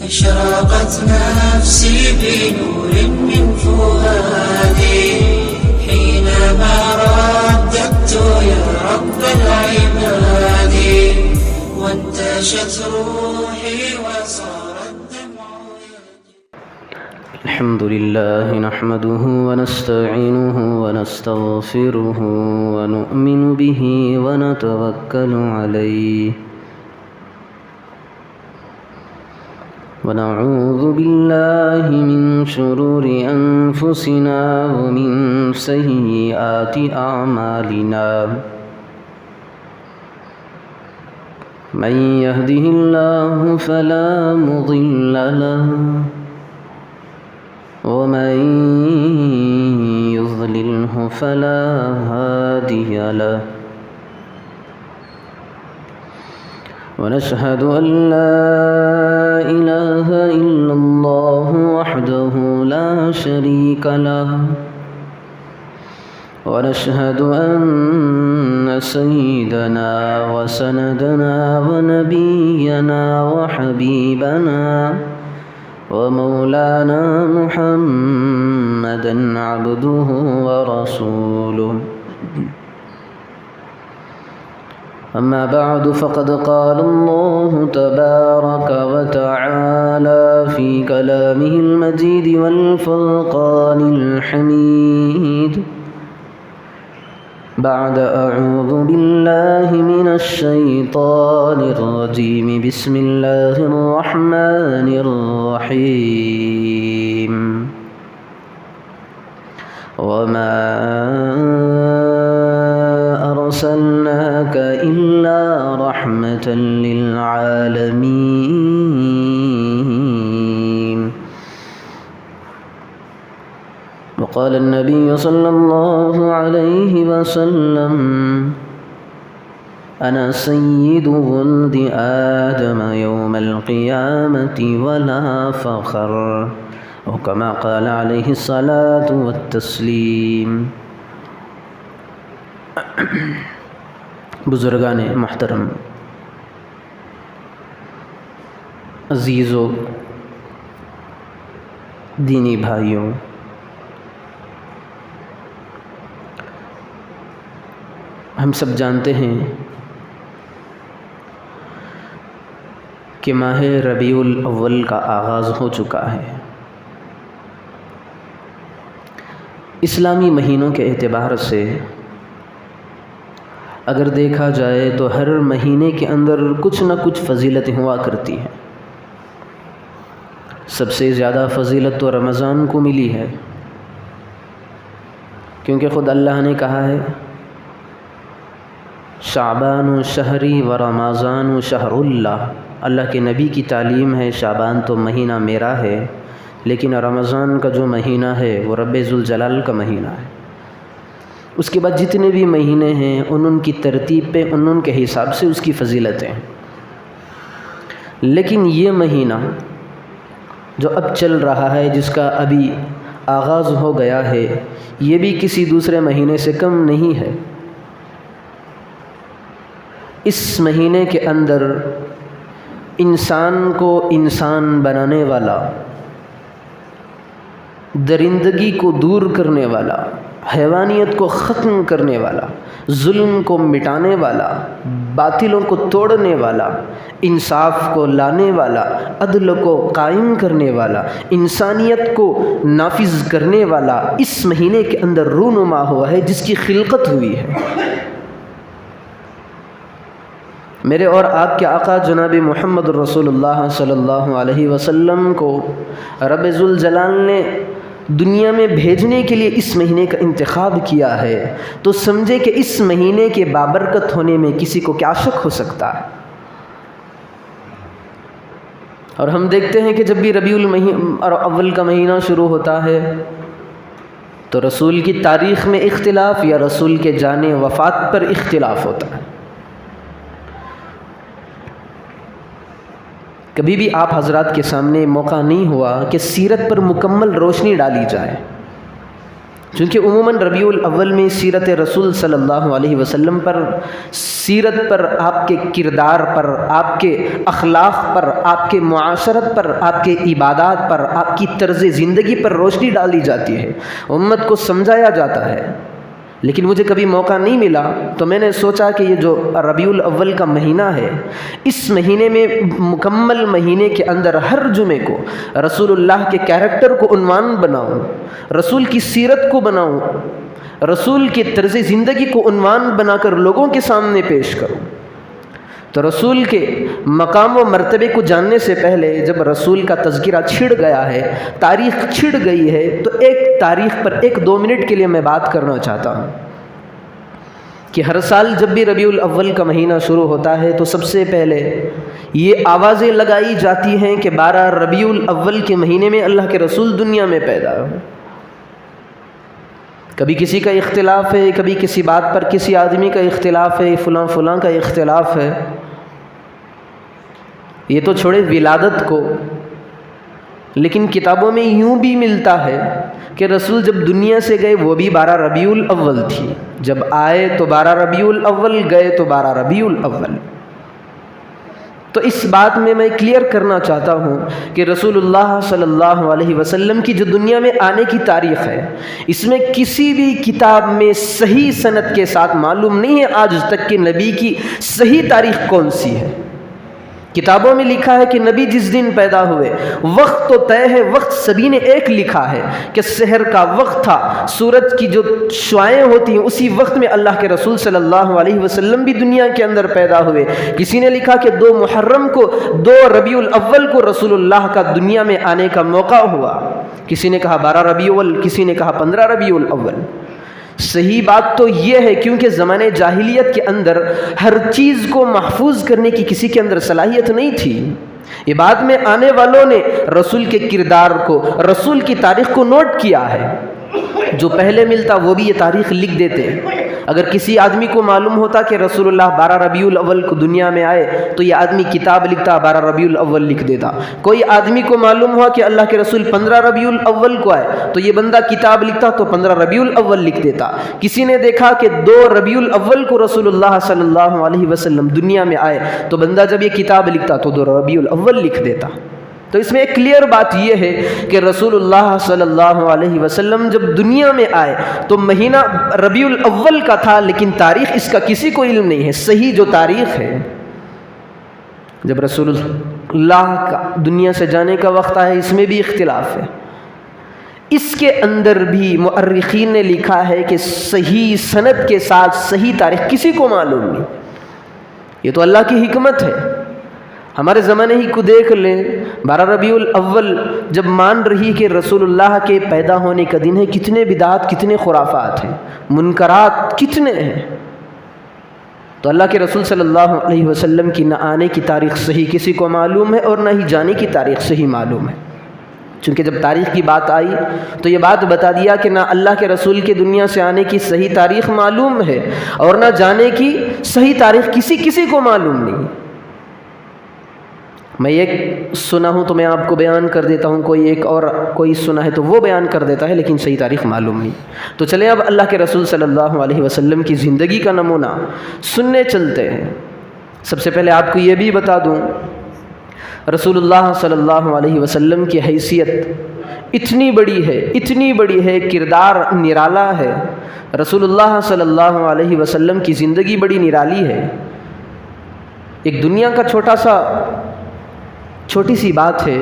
أشرقت نفسي بنور من فؤادي حينما رددت يا رب العباد وانتشت روحي وصار الدمع الحمد لله نحمده ونستعينه ونستغفره ونؤمن به ونتوكل عليه ونعوذ بالله من شرور أنفسنا ومن سيئات أعمالنا من يهده الله فلا مضل له ومن يضلله فلا هادي له ونشهد أن لا إله إلا الله وحده لا شريك له ونشهد أن سيدنا وسندنا ونبينا وحبيبنا ومولانا محمدا عبده ورسوله أما بعد فقد قال الله تبارك وتعالى في كلامه المجيد والفرقان الحميد بعد أعوذ بالله من الشيطان الرجيم بسم الله الرحمن الرحيم وما أرسلناك إلا رحمة للعالمين وقال النبي صلى الله عليه وسلم أنا سيد ولد آدم يوم القيامة ولا فخر وكما قال عليه الصلاة والتسليم بزرگان محترم، عزیزو، دینی بھائیوں، ہم سب جانتے ہیں کہ ماہ ربیع الاول کا آغاز ہو چکا ہے۔ اسلامی مہینوں کے اعتبار سے اگر دیکھا جائے تو ہر مہینے کے اندر کچھ نہ کچھ فضیلتیں ہوا کرتی ہیں۔ سب سے زیادہ فضیلت تو رمضان کو ملی ہے، کیونکہ خود اللہ نے کہا ہے شعبان شہری و رمضان شہر اللہ۔ اللہ کے نبی کی تعلیم ہے شعبان تو مہینہ میرا ہے، لیکن رمضان کا جو مہینہ ہے وہ رب ذوالجلال کا مہینہ ہے۔ اس کے بعد جتنے بھی مہینے ہیں ان کی ترتیب پہ ان کے حساب سے اس کی فضیلتیں ہیں، لیکن یہ مہینہ جو اب چل رہا ہے، جس کا ابھی آغاز ہو گیا ہے، یہ بھی کسی دوسرے مہینے سے کم نہیں ہے۔ اس مہینے کے اندر انسان کو انسان بنانے والا، درندگی کو دور کرنے والا، حیوانیت کو ختم کرنے والا، ظلم کو مٹانے والا، باطلوں کو توڑنے والا، انصاف کو لانے والا، عدل کو قائم کرنے والا، انسانیت کو نافذ کرنے والا اس مہینے کے اندر رونما ہوا ہے، جس کی خلقت ہوئی ہے۔ میرے اور آپ کے آقا جناب محمد رسول اللہ صلی اللہ علیہ وسلم کو رب ذوالجلال نے دنیا میں بھیجنے کے لیے اس مہینے کا انتخاب کیا ہے، تو سمجھے کہ اس مہینے کے بابرکت ہونے میں کسی کو کیا شک ہو سکتا ہے۔ اور ہم دیکھتے ہیں کہ جب بھی ربیع الاول کا مہینہ شروع ہوتا ہے تو رسول کی تاریخ میں اختلاف یا رسول کے جانے وفات پر اختلاف ہوتا ہے۔ کبھی بھی آپ حضرات کے سامنے موقع نہیں ہوا کہ سیرت پر مکمل روشنی ڈالی جائے، چونکہ عموماً ربیع الاول میں سیرت رسول صلی اللہ علیہ وسلم پر، سیرت پر، آپ کے کردار پر، آپ کے اخلاق پر، آپ کے معاشرت پر، آپ کے عبادات پر، آپ کی طرز زندگی پر روشنی ڈالی جاتی ہے، امت کو سمجھایا جاتا ہے۔ لیکن مجھے کبھی موقع نہیں ملا تو میں نے سوچا کہ یہ جو ربیع الاول کا مہینہ ہے، اس مہینے میں مکمل مہینے کے اندر ہر جمعے کو رسول اللہ کے کیریکٹر کو عنوان بناؤں، رسول کی سیرت کو بناؤں، رسول کے طرز زندگی کو عنوان بنا کر لوگوں کے سامنے پیش کروں۔ تو رسول کے مقام و مرتبے کو جاننے سے پہلے جب رسول کا تذکرہ چھڑ گیا ہے، تاریخ چھڑ گئی ہے، تو ایک تاریخ پر 1-2 منٹ کے لیے میں بات کرنا چاہتا ہوں کہ ہر سال جب بھی ربیع الاول کا مہینہ شروع ہوتا ہے تو سب سے پہلے یہ آوازیں لگائی جاتی ہیں کہ 12 ربیع الاول کے مہینے میں اللہ کے رسول دنیا میں پیدا ہوئے۔ کبھی کسی کا اختلاف ہے، کبھی کسی بات پر کسی آدمی کا اختلاف ہے، فلاں کا اختلاف ہے۔ یہ تو چھوڑے ولادت کو، لیکن کتابوں میں یوں بھی ملتا ہے کہ رسول جب دنیا سے گئے وہ بھی 12 ربیع الاول تھی، جب آئے تو 12 ربیع الاول، گئے تو 12 ربیع الاول۔ تو اس بات میں کلیئر کرنا چاہتا ہوں کہ رسول اللہ صلی اللہ علیہ وسلم کی جو دنیا میں آنے کی تاریخ ہے، اس میں کسی بھی کتاب میں صحیح سند کے ساتھ معلوم نہیں ہے آج تک کہ نبی کی صحیح تاریخ کون سی ہے۔ کتابوں میں لکھا ہے کہ نبی جس دن پیدا ہوئے، وقت تو طے ہے، وقت سبھی نے ایک لکھا ہے کہ سحر کا وقت تھا، سورج کی جو شعاعیں ہوتی ہیں اسی وقت میں اللہ کے رسول صلی اللہ علیہ وسلم بھی دنیا کے اندر پیدا ہوئے۔ کسی نے لکھا کہ 2 محرم کو، 2 ربیع الاول کو رسول اللہ کا دنیا میں آنے کا موقع ہوا، کسی نے کہا 12 ربیع الاول، کسی نے کہا 15 ربیع الاول۔ صحیح بات تو یہ ہے کیونکہ زمانے جاہلیت کے اندر ہر چیز کو محفوظ کرنے کی کسی کے اندر صلاحیت نہیں تھی۔ یہ بعد میں آنے والوں نے رسول کے کردار کو، رسول کی تاریخ کو نوٹ کیا ہے۔ جو پہلے ملتا وہ بھی یہ تاریخ لکھ دیتے۔ اگر کسی آدمی کو معلوم ہوتا کہ رسول اللہ 12 ربیع الاول کو دنیا میں آئے تو یہ آدمی کتاب لکھتا، 12 ربیع الاول لکھ دیتا۔ کوئی آدمی کو معلوم ہوا کہ اللہ کے رسول 15 ربیع الاول کو آئے تو یہ بندہ کتاب لکھتا تو 15 ربیع الاول لکھ دیتا۔ کسی نے دیکھا کہ 2 ربیع الاول کو رسول اللہ صلی اللہ علیہ وسلم دنیا میں آئے تو بندہ جب یہ کتاب لکھتا تو 2 ربیع الاول لکھ دیتا۔ تو اس میں ایک کلیئر بات یہ ہے کہ رسول اللہ صلی اللہ علیہ وسلم جب دنیا میں آئے تو مہینہ ربیع الاول کا تھا، لیکن تاریخ اس کا کسی کو علم نہیں ہے۔ صحیح جو تاریخ ہے، جب رسول اللہ کا دنیا سے جانے کا وقت آیا، اس میں بھی اختلاف ہے۔ اس کے اندر بھی مؤرخین نے لکھا ہے کہ صحیح سند کے ساتھ صحیح تاریخ کسی کو معلوم نہیں۔ یہ تو اللہ کی حکمت ہے۔ ہمارے زمانے ہی کو دیکھ لیں، 12 ربیع الاول جب مان رہی کہ رسول اللہ کے پیدا ہونے کا دن ہے، کتنے بدعات، کتنے خرافات ہیں، منکرات کتنے ہیں۔ تو اللہ کے رسول صلی اللہ علیہ وسلم کی نہ آنے کی تاریخ صحیح کسی کو معلوم ہے اور نہ ہی جانے کی تاریخ صحیح معلوم ہے۔ چونکہ جب تاریخ کی بات آئی تو یہ بات بتا دیا کہ نہ اللہ کے رسول کے دنیا سے آنے کی صحیح تاریخ معلوم ہے اور نہ جانے کی صحیح تاریخ کسی کو معلوم نہیں۔ میں ایک سنا ہوں تو میں آپ کو بیان کر دیتا ہوں، کوئی سنا ہے تو وہ بیان کر دیتا ہے، لیکن صحیح تاریخ معلوم نہیں۔ تو چلیں اب اللہ کے رسول صلی اللہ علیہ وسلم کی زندگی کا نمونہ سننے چلتے ہیں۔ سب سے پہلے آپ کو یہ بھی بتا دوں، رسول اللہ صلی اللہ علیہ وسلم کی حیثیت اتنی بڑی ہے، کردار نرالا ہے۔ رسول اللہ صلی اللہ علیہ وسلم کی زندگی بڑی نرالی ہے۔ ایک دنیا کا چھوٹی سی بات ہے،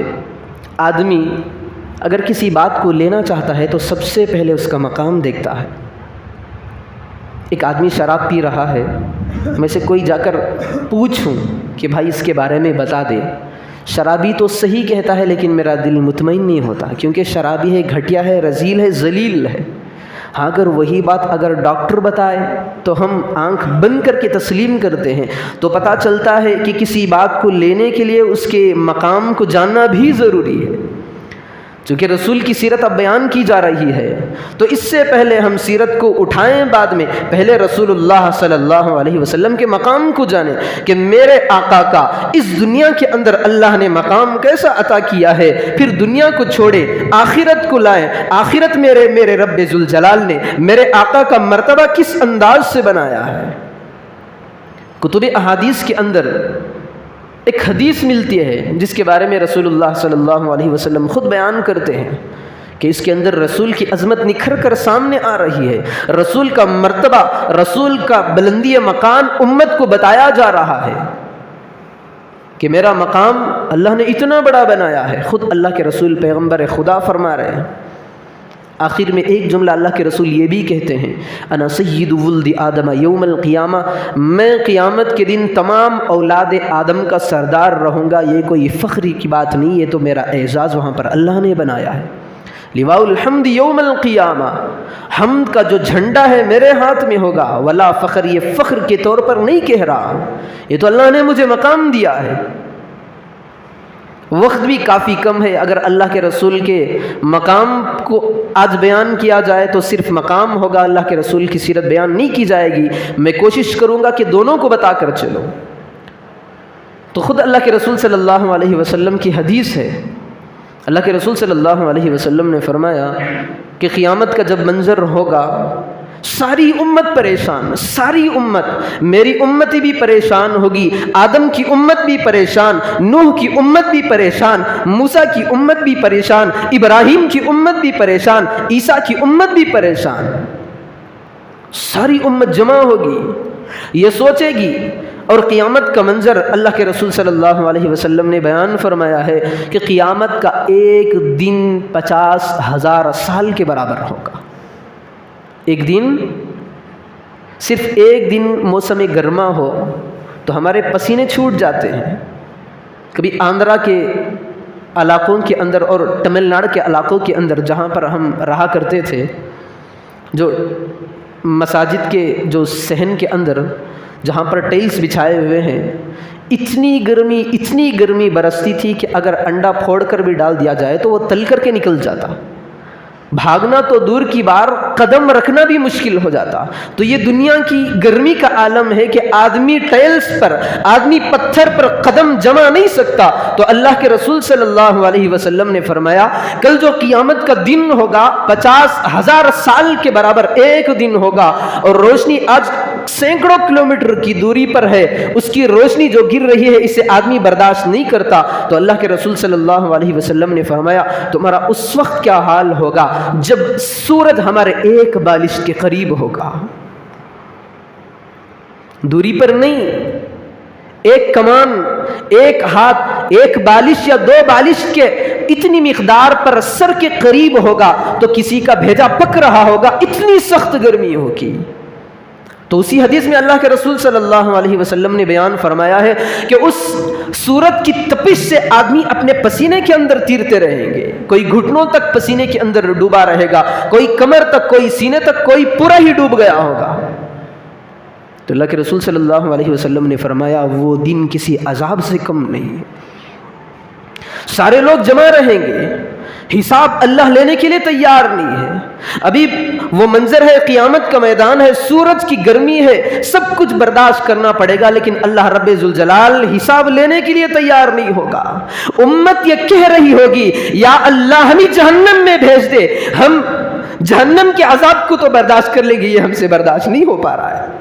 آدمی اگر کسی بات کو لینا چاہتا ہے تو سب سے پہلے اس کا مقام دیکھتا ہے۔ ایک آدمی شراب پی رہا ہے، میں سے کوئی جا کر پوچھوں کہ بھائی اس کے بارے میں بتا دے، شرابی تو صحیح کہتا ہے لیکن میرا دل مطمئن نہیں ہوتا، کیونکہ شرابی ہے، گھٹیا ہے، رذیل ہے، ذلیل ہے۔ ہاں اگر وہی بات اگر ڈاکٹر بتائے تو ہم آنکھ بند کر کے تسلیم کرتے ہیں۔ تو پتہ چلتا ہے کہ کسی بات کو لینے کے لیے اس کے مقام کو جاننا بھی ضروری ہے۔ چونکہ رسول کی سیرت اب بیان کی جا رہی ہے تو اس سے پہلے ہم سیرت کو اٹھائیں، بعد میں پہلے رسول اللہ صلی اللہ علیہ وسلم کے مقام کو جانیں کہ میرے آقا کا اس دنیا کے اندر اللہ نے مقام کیسا عطا کیا ہے، پھر دنیا کو چھوڑے آخرت کو لائیں، آخرت میرے رب ذوالجلال نے میرے آقا کا مرتبہ کس انداز سے بنایا ہے۔ کتب احادیث کے اندر ایک حدیث ملتی ہے جس کے بارے میں رسول اللہ صلی اللہ علیہ وسلم خود بیان کرتے ہیں کہ اس کے اندر رسول کی عظمت نکھر کر سامنے آ رہی ہے، رسول کا مرتبہ، رسول کا بلندی مقام امت کو بتایا جا رہا ہے کہ میرا مقام اللہ نے اتنا بڑا بنایا ہے۔ خود اللہ کے رسول پیغمبر خدا فرما رہے ہیں، آخر میں ایک جملہ اللہ کے رسول یہ بھی کہتے ہیں، انا سید ولد آدم یوم القیامہ، میں قیامت کے دن تمام اولاد آدم کا سردار رہوں گا۔ یہ کوئی فخری کی بات نہیں، یہ تو میرا اعزاز وہاں پر اللہ نے بنایا ہے۔ لواء الحمد یوم القیامہ، حمد کا جو جھنڈا ہے میرے ہاتھ میں ہوگا، ولا فخر، یہ فخر کے طور پر نہیں کہہ رہا، یہ تو اللہ نے مجھے مقام دیا ہے۔ وقت بھی کافی کم ہے، اگر اللہ کے رسول کے مقام کو آج بیان کیا جائے تو صرف مقام ہوگا، اللہ کے رسول کی سیرت بیان نہیں کی جائے گی۔ میں کوشش کروں گا کہ دونوں کو بتا کر چلو۔ تو خود اللہ کے رسول صلی اللہ علیہ وسلم کی حدیث ہے، اللہ کے رسول صلی اللہ علیہ وسلم نے فرمایا کہ قیامت کا جب منظر ہوگا، ساری امت پریشان، ساری امت، میری امت بھی پریشان ہوگی، آدم کی امت بھی پریشان، نوح کی امت بھی پریشان، موسیٰ کی امت بھی پریشان، ابراہیم کی امت بھی پریشان، عیسیٰ کی امت بھی پریشان، ساری امت جمع ہوگی، یہ سوچے گی۔ اور قیامت کا منظر اللہ کے رسول صلی اللہ علیہ وسلم نے بیان فرمایا ہے کہ قیامت کا ایک دن 50,000 سال کے برابر ہوگا۔ ایک دن، صرف ایک دن موسم گرما ہو تو ہمارے پسینے چھوٹ جاتے ہیں۔ کبھی آندھرا کے علاقوں کے اندر اور تمل ناڈو کے علاقوں کے اندر جہاں پر ہم رہا کرتے تھے، جو مساجد کے جو صحن کے اندر جہاں پر ٹائلس بچھائے ہوئے ہیں، اتنی گرمی برستی تھی کہ اگر انڈا پھوڑ کر بھی ڈال دیا جائے تو وہ تل کر کے نکل جاتا، بھاگنا تو دور کی بات، قدم رکھنا بھی مشکل ہو جاتا۔ تو یہ دنیا کی گرمی کا عالم ہے کہ آدمی ٹائلز پر، آدمی پتھر پر قدم جما نہیں سکتا۔ تو اللہ کے رسول صلی اللہ علیہ وسلم نے فرمایا کل جو قیامت کا دن ہوگا 50,000 سال کے برابر ایک دن ہوگا، اور روشنی آج سینکڑوں کلومیٹر کی دوری پر ہے، اس کی روشنی جو گر رہی ہے اسے آدمی برداشت نہیں کرتا۔ تو اللہ کے رسول صلی اللہ علیہ وسلم نے فرمایا تمہارا اس وقت کیا حال ہوگا جب سورج ہمارے ایک بالشت کے قریب ہوگا، دوری پر نہیں، ایک کمان، ایک ہاتھ، ایک بالش یا 2 بالش کے اتنی مقدار پر سر کے قریب ہوگا تو کسی کا بھیجا پک رہا ہوگا، اتنی سخت گرمی ہوگی۔ تو اسی حدیث میں اللہ کے رسول صلی اللہ علیہ وسلم نے بیان فرمایا ہے کہ اس سورج کی تپش سے آدمی اپنے پسینے کے اندر تیرتے رہیں گے، کوئی گھٹنوں تک پسینے کے اندر ڈوبا رہے گا، کوئی کمر تک، کوئی سینے تک، کوئی پورا ہی ڈوب گیا ہوگا۔ تو اللہ کے رسول صلی اللہ علیہ وسلم نے فرمایا وہ دن کسی عذاب سے کم نہیں ہے، سارے لوگ جمع رہیں گے، حساب اللہ لینے کے لیے تیار نہیں ہے۔ ابھی وہ منظر ہے، قیامت کا میدان ہے، سورج کی گرمی ہے، سب کچھ برداشت کرنا پڑے گا، لیکن اللہ رب ذوالجلال حساب لینے کے لیے تیار نہیں ہوگا۔ امت یہ کہہ رہی ہوگی یا اللہ ہمیں جہنم میں بھیج دے، ہم جہنم کے عذاب کو تو برداشت کر لیں گے، یہ ہم سے برداشت نہیں ہو پا رہا ہے۔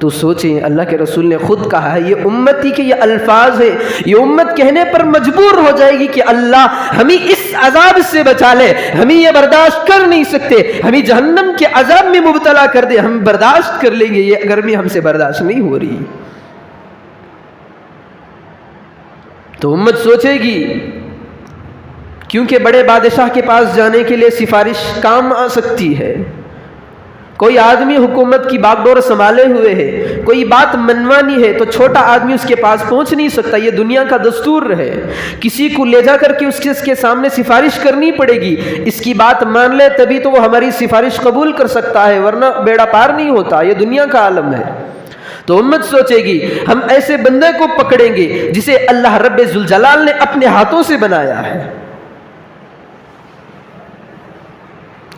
تو سوچیں اللہ کے رسول نے خود کہا ہے، یہ امتی کے یہ الفاظ ہے، یہ امت کہنے پر مجبور ہو جائے گی کہ اللہ ہمیں اس عذاب سے بچا لے، ہمیں یہ برداشت کر نہیں سکتے، ہمیں جہنم کے عذاب میں مبتلا کر دے، ہم برداشت کر لیں گے، یہ گرمی ہم سے برداشت نہیں ہو رہی۔ تو امت سوچے گی، کیونکہ بڑے بادشاہ کے پاس جانے کے لیے سفارش کام آ سکتی ہے۔ کوئی آدمی حکومت کی باغ ڈور سنبھالے ہوئے ہے، کوئی بات منوانی ہے تو چھوٹا آدمی اس کے پاس پہنچ نہیں سکتا، یہ دنیا کا دستور ہے، کسی کو لے جا کر کے اس کے سامنے سفارش کرنی پڑے گی، اس کی بات مان لے تبھی تو وہ ہماری سفارش قبول کر سکتا ہے، ورنہ بیڑا پار نہیں ہوتا، یہ دنیا کا عالم ہے۔ تو امت سوچے گی ہم ایسے بندے کو پکڑیں گے جسے اللہ رب ذوالجلال نے اپنے ہاتھوں سے بنایا ہے.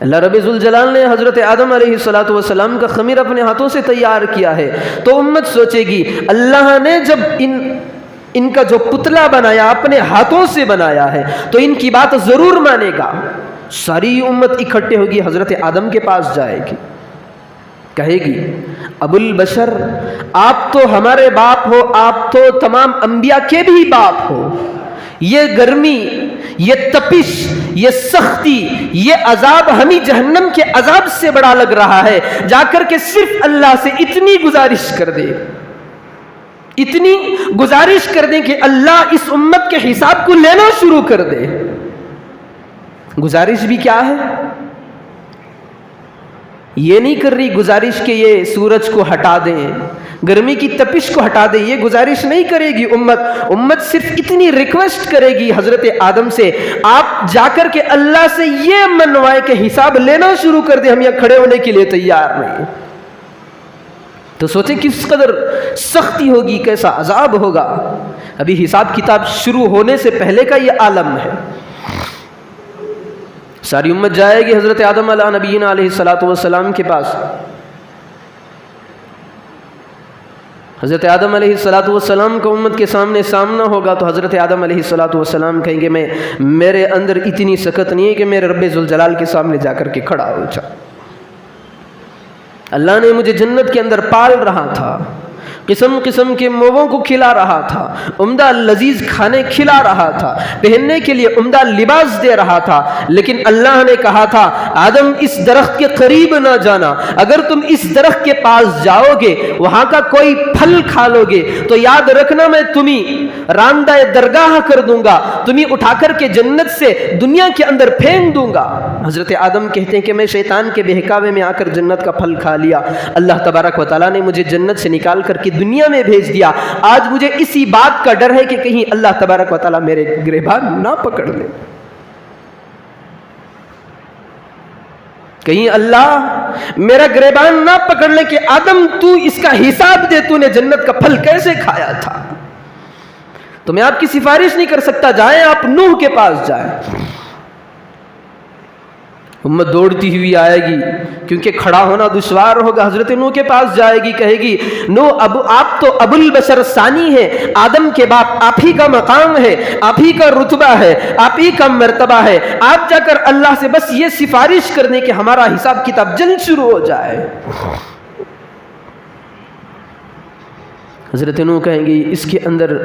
اللہ رب ذوالجلال نے حضرت آدم علیہ السلام کا خمیر اپنے ہاتھوں سے تیار کیا ہے. تو امت سوچے گی اللہ نے جب ان کا جو پتلا بنایا اپنے ہاتھوں سے بنایا ہے تو ان کی بات ضرور مانے گا. ساری امت اکٹھے ہوگی، حضرت آدم کے پاس جائے گی، کہے گی ابو البشر آپ تو ہمارے باپ ہو، آپ تو تمام انبیاء کے بھی باپ ہو. یہ گرمی، یہ تپش، یہ سختی، یہ عذاب ہمیں جہنم کے عذاب سے بڑا لگ رہا ہے. جا کر کے صرف اللہ سے اتنی گزارش کر دے، اتنی گزارش کر دیں کہ اللہ اس امت کے حساب کو لینا شروع کر دے. گزارش بھی کیا ہے؟ یہ نہیں کر رہی گزارش کہ یہ سورج کو ہٹا دیں، گرمی کی تپش کو ہٹا دیں، یہ گزارش نہیں کرے گی امت صرف اتنی ریکویسٹ کرے گی حضرت آدم سے، آپ جا کر کے اللہ سے یہ منوائے کہ حساب لینا شروع کر دیں، ہم یہاں کھڑے ہونے کے لیے تیار نہیں. تو سوچیں کس قدر سختی ہوگی، کیسا عذاب ہوگا. ابھی حساب کتاب شروع ہونے سے پہلے کا یہ عالم ہے. ساری امت جائے گی حضرت آدم علیہ نبینا علیہ السلام کے پاس. حضرت آدم علیہ السلام کا امت کے سامنے سامنا ہوگا تو حضرت آدم علیہ السلام کہیں گے میرے اندر اتنی سخت نہیں ہے کہ میرے رب ذوالجلال کے سامنے جا کر کے کھڑا ہو جا. اللہ نے مجھے جنت کے اندر پال رہا تھا، قسم قسم کے میووں کو کھلا رہا تھا، عمدہ لذیذ کھانے کھلا رہا تھا، پہننے کے لیے عمدہ لباس دے رہا تھا، لیکن اللہ نے کہا تھا آدم اس درخت کے قریب نہ جانا، اگر تم اس درخت کے پاس جاؤ گے وہاں کا کوئی پھل کھا لو گے تو یاد رکھنا میں تمہیں راندہ درگاہ کر دوں گا، تمہیں اٹھا کر کے جنت سے دنیا کے اندر پھینک دوں گا. حضرت آدم کہتے ہیں کہ میں شیطان کے بہکاوے میں آ کر جنت کا پھل کھا لیا، اللہ تبارک و تعالیٰ نے مجھے جنت سے نکال کر کے دنیا میں بھیج دیا. آج مجھے اسی بات کا ڈر ہے کہ کہیں اللہ تبارک و تعالیٰ میرے گریبان نہ پکڑ لے، کہیں اللہ میرا گریبان نہ پکڑ لے کہ آدم تو اس کا حساب دے، تو نے جنت کا پھل کیسے کھایا تھا. تو میں آپ کی سفارش نہیں کر سکتا، جائیں آپ نوح کے پاس جائیں. امت دوڑتی ہوئی آئے گی کیونکہ کھڑا ہونا دشوار ہوگا. حضرت نوح کے پاس جائے گی، کہے گی نوح آپ تو ابو البشر ثانی ہے، آدم کے باپ، آپ ہی کا مقام ہے، آپ ہی کا رتبہ ہے، آپ ہی کا مرتبہ ہے، آپ جا کر اللہ سے بس یہ سفارش کر دیں کہ ہمارا حساب کتاب جلد شروع ہو جائے. حضرت نوح کہیں گی اس کے اندر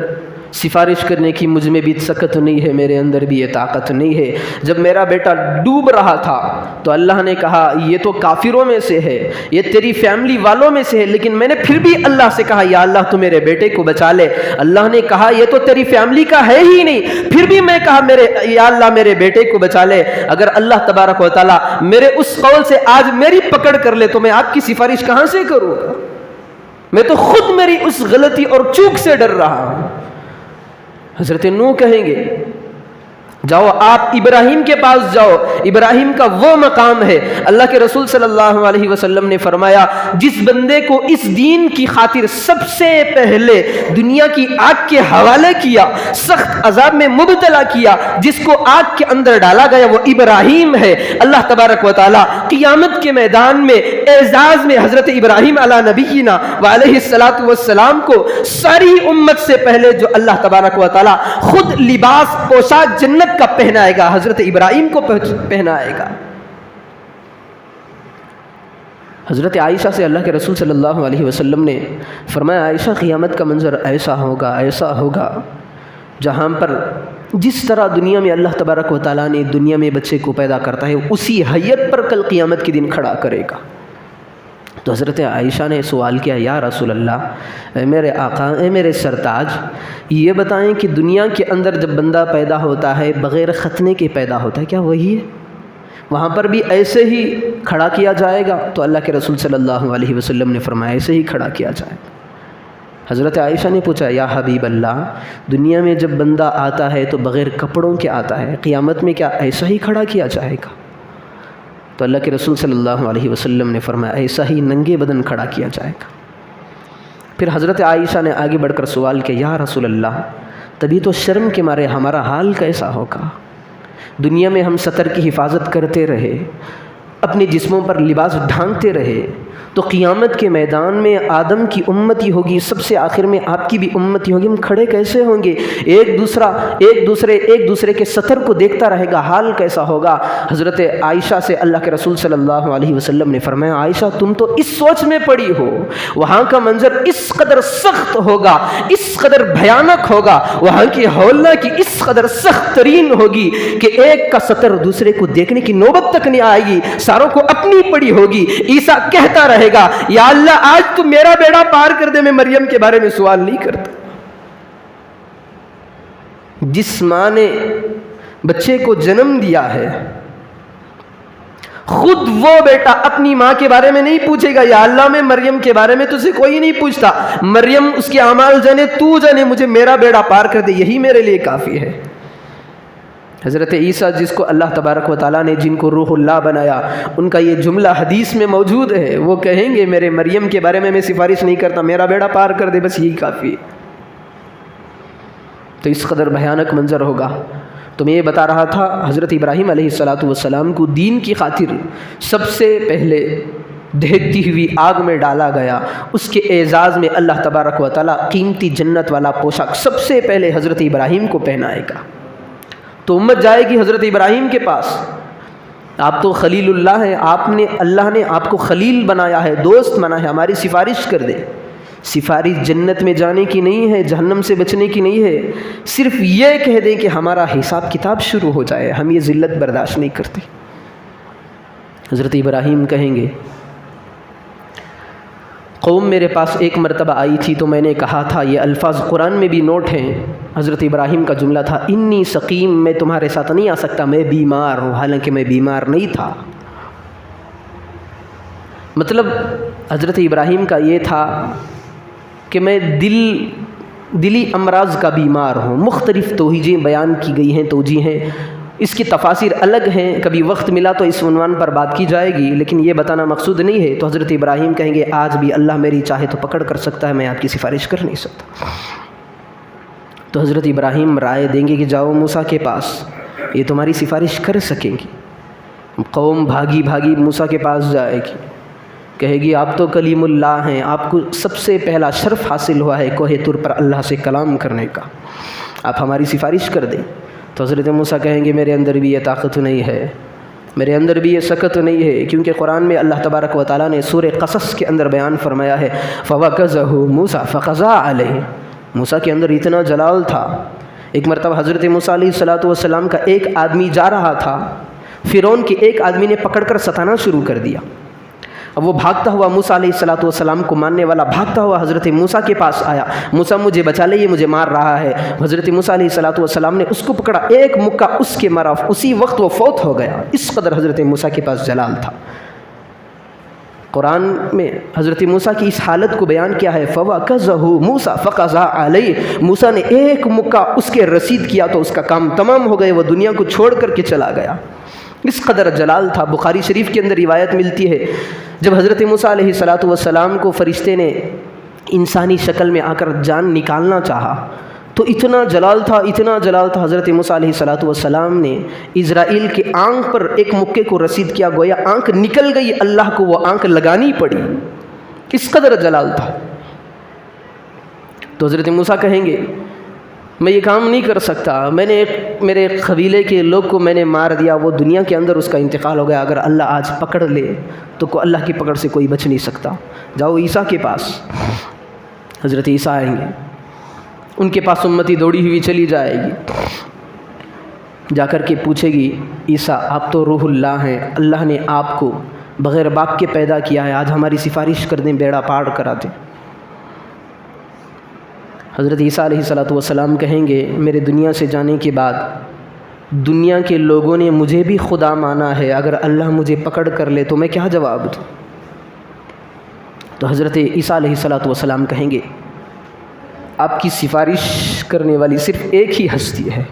سفارش کرنے کی مجھ میں بھی طاقت نہیں ہے، میرے اندر بھی یہ طاقت نہیں ہے. جب میرا بیٹا ڈوب رہا تھا تو اللہ نے کہا یہ تو کافروں میں سے ہے، یہ تیری فیملی والوں میں سے ہے، لیکن میں نے پھر بھی اللہ سے کہا یا اللہ تو میرے بیٹے کو بچا لے. اللہ نے کہا یہ تو تیری فیملی کا ہے ہی نہیں، پھر بھی میں کہا یا اللہ میرے بیٹے کو بچا لے. اگر اللہ تبارک و تعالیٰ میرے اس قول سے آج میری پکڑ کر لے تو میں آپ کی سفارش کہاں سے کروں گا؟ میں تو خود میری اس غلطی اور چوک سے ڈر رہا ہوں. حضرت نوح کہیں گے جاؤ آپ ابراہیم کے پاس جاؤ، ابراہیم کا وہ مقام ہے. اللہ کے رسول صلی اللہ علیہ وسلم نے فرمایا جس بندے کو اس دین کی خاطر سب سے پہلے دنیا کی آگ کے حوالے کیا، سخت عذاب میں مبتلا کیا، جس کو آگ کے اندر ڈالا گیا وہ ابراہیم ہے. اللہ تبارک و تعالی قیامت کے میدان میں اعزاز میں حضرت ابراہیم علی نبینا وعلیہ الصلوۃ والسلام کو ساری امت سے پہلے جو اللہ تبارک و تعالی خود لباس پوشاک جنت کا پہنائے گا، حضرت ابراہیم کو پہنائے گا. حضرت عائشہ سے اللہ کے رسول صلی اللہ علیہ وسلم نے فرمایا عائشہ قیامت کا منظر ایسا ہوگا جہاں پر جس طرح دنیا میں اللہ تبارک و تعالیٰ نے دنیا میں بچے کو پیدا کرتا ہے اسی حیت پر کل قیامت کے دن کھڑا کرے گا. تو حضرت عائشہ نے سوال کیا یا رسول اللہ، اے میرے آقا، اے میرے سرتاج، یہ بتائیں کہ دنیا کے اندر جب بندہ پیدا ہوتا ہے بغیر ختنے کے پیدا ہوتا ہے، کیا وہی ہے؟ وہاں پر بھی ایسے ہی کھڑا کیا جائے گا؟ تو اللہ کے رسول صلی اللہ علیہ وسلم نے فرمایا ایسے ہی کھڑا کیا جائے گا. حضرت عائشہ نے پوچھا یا حبیب اللہ، دنیا میں جب بندہ آتا ہے تو بغیر کپڑوں کے آتا ہے، قیامت میں کیا ایسا ہی کھڑا کیا جائے گا؟ تو اللہ کے رسول صلی اللہ علیہ وسلم نے فرمایا ایسا ہی ننگے بدن کھڑا کیا جائے گا. پھر حضرت عائشہ نے آگے بڑھ کر سوال کیا، یا رسول اللہ تبھی تو شرم کے مارے ہمارا حال کیسا ہوگا؟ دنیا میں ہم سطر کی حفاظت کرتے رہے، اپنے جسموں پر لباس ڈھانکتے رہے، تو قیامت کے میدان میں آدم کی امتی ہوگی، سب سے آخر میں آپ کی بھی امتی ہوگی، ہم کھڑے کیسے ہوں گے؟ ایک دوسرے کے سطر کو دیکھتا رہے گا، حال کیسا ہوگا؟ حضرت عائشہ سے اللہ کے رسول صلی اللہ علیہ وسلم نے فرمایا، عائشہ تم تو اس سوچ میں پڑی ہو، وہاں کا منظر اس قدر سخت ہوگا، اس قدر بھیانک ہوگا، وہاں کی ہولناکی اس قدر سخت ترین ہوگی کہ ایک کا سطر دوسرے کو دیکھنے کی نوبت تک نہیں آئے گی، ساروں کو اپنی پڑی ہوگی۔ عیسیٰ کہتا رہے گا، یا اللہ آج تو میرا بیڑا پار کر دے، میں مریم کے بارے میں سوال نہیں کرتا۔ جس ماں نے بچے کو جنم دیا ہے، خود وہ بیٹا اپنی ماں کے بارے میں نہیں پوچھے گا، یا اللہ میں مریم کے بارے میں تجھے کوئی نہیں پوچھتا، مریم اس کے اعمال جانے، تو جانے، مجھے میرا بیڑا پار کر دے، یہی میرے لیے کافی ہے۔ حضرت عیسیٰ جس کو اللہ تبارک و تعالیٰ نے، جن کو روح اللہ بنایا، ان کا یہ جملہ حدیث میں موجود ہے، وہ کہیں گے میرے مریم کے بارے میں سفارش نہیں کرتا، میرا بیڑا پار کر دے، بس یہی کافی ہے۔ تو اس قدر بھیانک منظر ہوگا۔ تو میں یہ بتا رہا تھا، حضرت ابراہیم علیہ السلام کو دین کی خاطر سب سے پہلے دہتی ہوئی آگ میں ڈالا گیا، اس کے اعزاز میں اللہ تبارک و تعالیٰ قیمتی جنت والا پوشاک سب سے پہلے حضرت ابراہیم کو پہنائے گا۔ تو امت جائے گی حضرت ابراہیم کے پاس، آپ تو خلیل اللہ ہیں، اللہ نے آپ کو خلیل بنایا ہے، دوست بنا ہے، ہماری سفارش کر دے۔ سفارش جنت میں جانے کی نہیں ہے، جہنم سے بچنے کی نہیں ہے، صرف یہ کہہ دیں کہ ہمارا حساب کتاب شروع ہو جائے، ہم یہ ذلت برداشت نہیں کرتے۔ حضرت ابراہیم کہیں گے، قوم میرے پاس ایک مرتبہ آئی تھی تو میں نے کہا تھا، یہ الفاظ قرآن میں بھی نوٹ ہیں، حضرت ابراہیم کا جملہ تھا، انی سقیم، میں تمہارے ساتھ نہیں آ سکتا، میں بیمار ہوں، حالانکہ میں بیمار نہیں تھا۔ مطلب حضرت ابراہیم کا یہ تھا کہ میں دلی امراض کا بیمار ہوں۔ مختلف توجیہیں بیان کی گئی ہیں، توجیہیں اس کی تفاسیر الگ ہیں، کبھی وقت ملا تو اس عنوان پر بات کی جائے گی، لیکن یہ بتانا مقصود نہیں ہے۔ تو حضرت ابراہیم کہیں گے، آج بھی اللہ میری چاہے تو پکڑ کر سکتا ہے، میں آپ کی سفارش کر نہیں سکتا۔ تو حضرت ابراہیم رائے دیں گے کہ جاؤ موسیٰ کے پاس، یہ تمہاری سفارش کر سکیں گی۔ قوم بھاگی بھاگی موسیٰ کے پاس جائے گی، کہے گی آپ تو کلیم اللہ ہیں، آپ کو سب سے پہلا شرف حاصل ہوا ہے کوہ طور پر اللہ سے کلام کرنے کا، آپ ہماری سفارش کر دیں۔ تو حضرت موسیٰ کہیں گے میرے اندر بھی یہ طاقت نہیں ہے، میرے اندر بھی یہ سکت نہیں ہے، کیونکہ قرآن میں اللہ تبارک و تعالیٰ نے سورہ قصص کے اندر بیان فرمایا ہے، فَوَكَزَهُ مُوسَىٰ فَقَضَىٰ عَلَيْهِ، موسیٰ کے اندر اتنا جلال تھا۔ ایک مرتبہ حضرت موسیٰ علیہ السلام کا ایک آدمی جا رہا تھا، فرعون کے ایک آدمی نے پکڑ کر ستانا شروع کر دیا۔ اب وہ بھاگتا ہوا موسیٰ علیہ السلام کو ماننے والا بھاگتا ہوا حضرت موسیٰ کے پاس آیا، موسیٰ مجھے بچا لے، یہ مجھے مار رہا ہے۔ حضرت موسیٰ علیہ السلام نے اس کو پکڑا، ایک مکہ اس کے مارا، اسی وقت وہ فوت ہو گیا۔ اس قدر حضرت موسیٰ کے پاس جلال تھا۔ قرآن میں حضرت موسیٰ کی اس حالت کو بیان کیا ہے، فَوَكَزَهُ مُوسَىٰ فَقَضَىٰ عَلَيْهِ، موسیٰ نے ایک مکہ اس کے رسید کیا تو اس کا کام تمام ہو گئے، وہ دنیا کو چھوڑ کر کے چلا گیا۔ اس قدر جلال تھا۔ بخاری شریف کے اندر روایت ملتی ہے، جب حضرت موسیٰ علیہ السلام کو فرشتے نے انسانی شکل میں آ کر جان نکالنا چاہا تو اتنا جلال تھا، اتنا جلال تھا، حضرت موسیٰ علیہ السلام نے اسرائیل کے آنکھ پر ایک مکے کو رسید کیا، گویا آنکھ نکل گئی، اللہ کو وہ آنکھ لگانی پڑی، اس قدر جلال تھا۔ تو حضرت موسیٰ کہیں گے میں یہ کام نہیں کر سکتا، میں نے میرے قبیلے کے لوگ کو میں نے مار دیا، وہ دنیا کے اندر اس کا انتقال ہو گیا، اگر اللہ آج پکڑ لے تو اللہ کی پکڑ سے کوئی بچ نہیں سکتا۔ جاؤ عیسیٰ کے پاس، حضرت عیسیٰ آئیں گے، ان کے پاس امتی دوڑی ہوئی چلی جائے گی، جا کر کے پوچھے گی عیسیٰ آپ تو روح اللہ ہیں، اللہ نے آپ کو بغیر باپ کے پیدا کیا ہے، آج ہماری سفارش کر دیں، بیڑا پار کرا دیں۔ حضرت عیسیٰ علیہ السلام کہیں گے میرے دنیا سے جانے کے بعد دنیا کے لوگوں نے مجھے بھی خدا مانا ہے، اگر اللہ مجھے پکڑ کر لے تو میں کیا جواب دوں؟ تو حضرت عیسیٰ علیہ السلام کہیں گے آپ کی سفارش کرنے والی صرف ایک ہی ہستی ہے،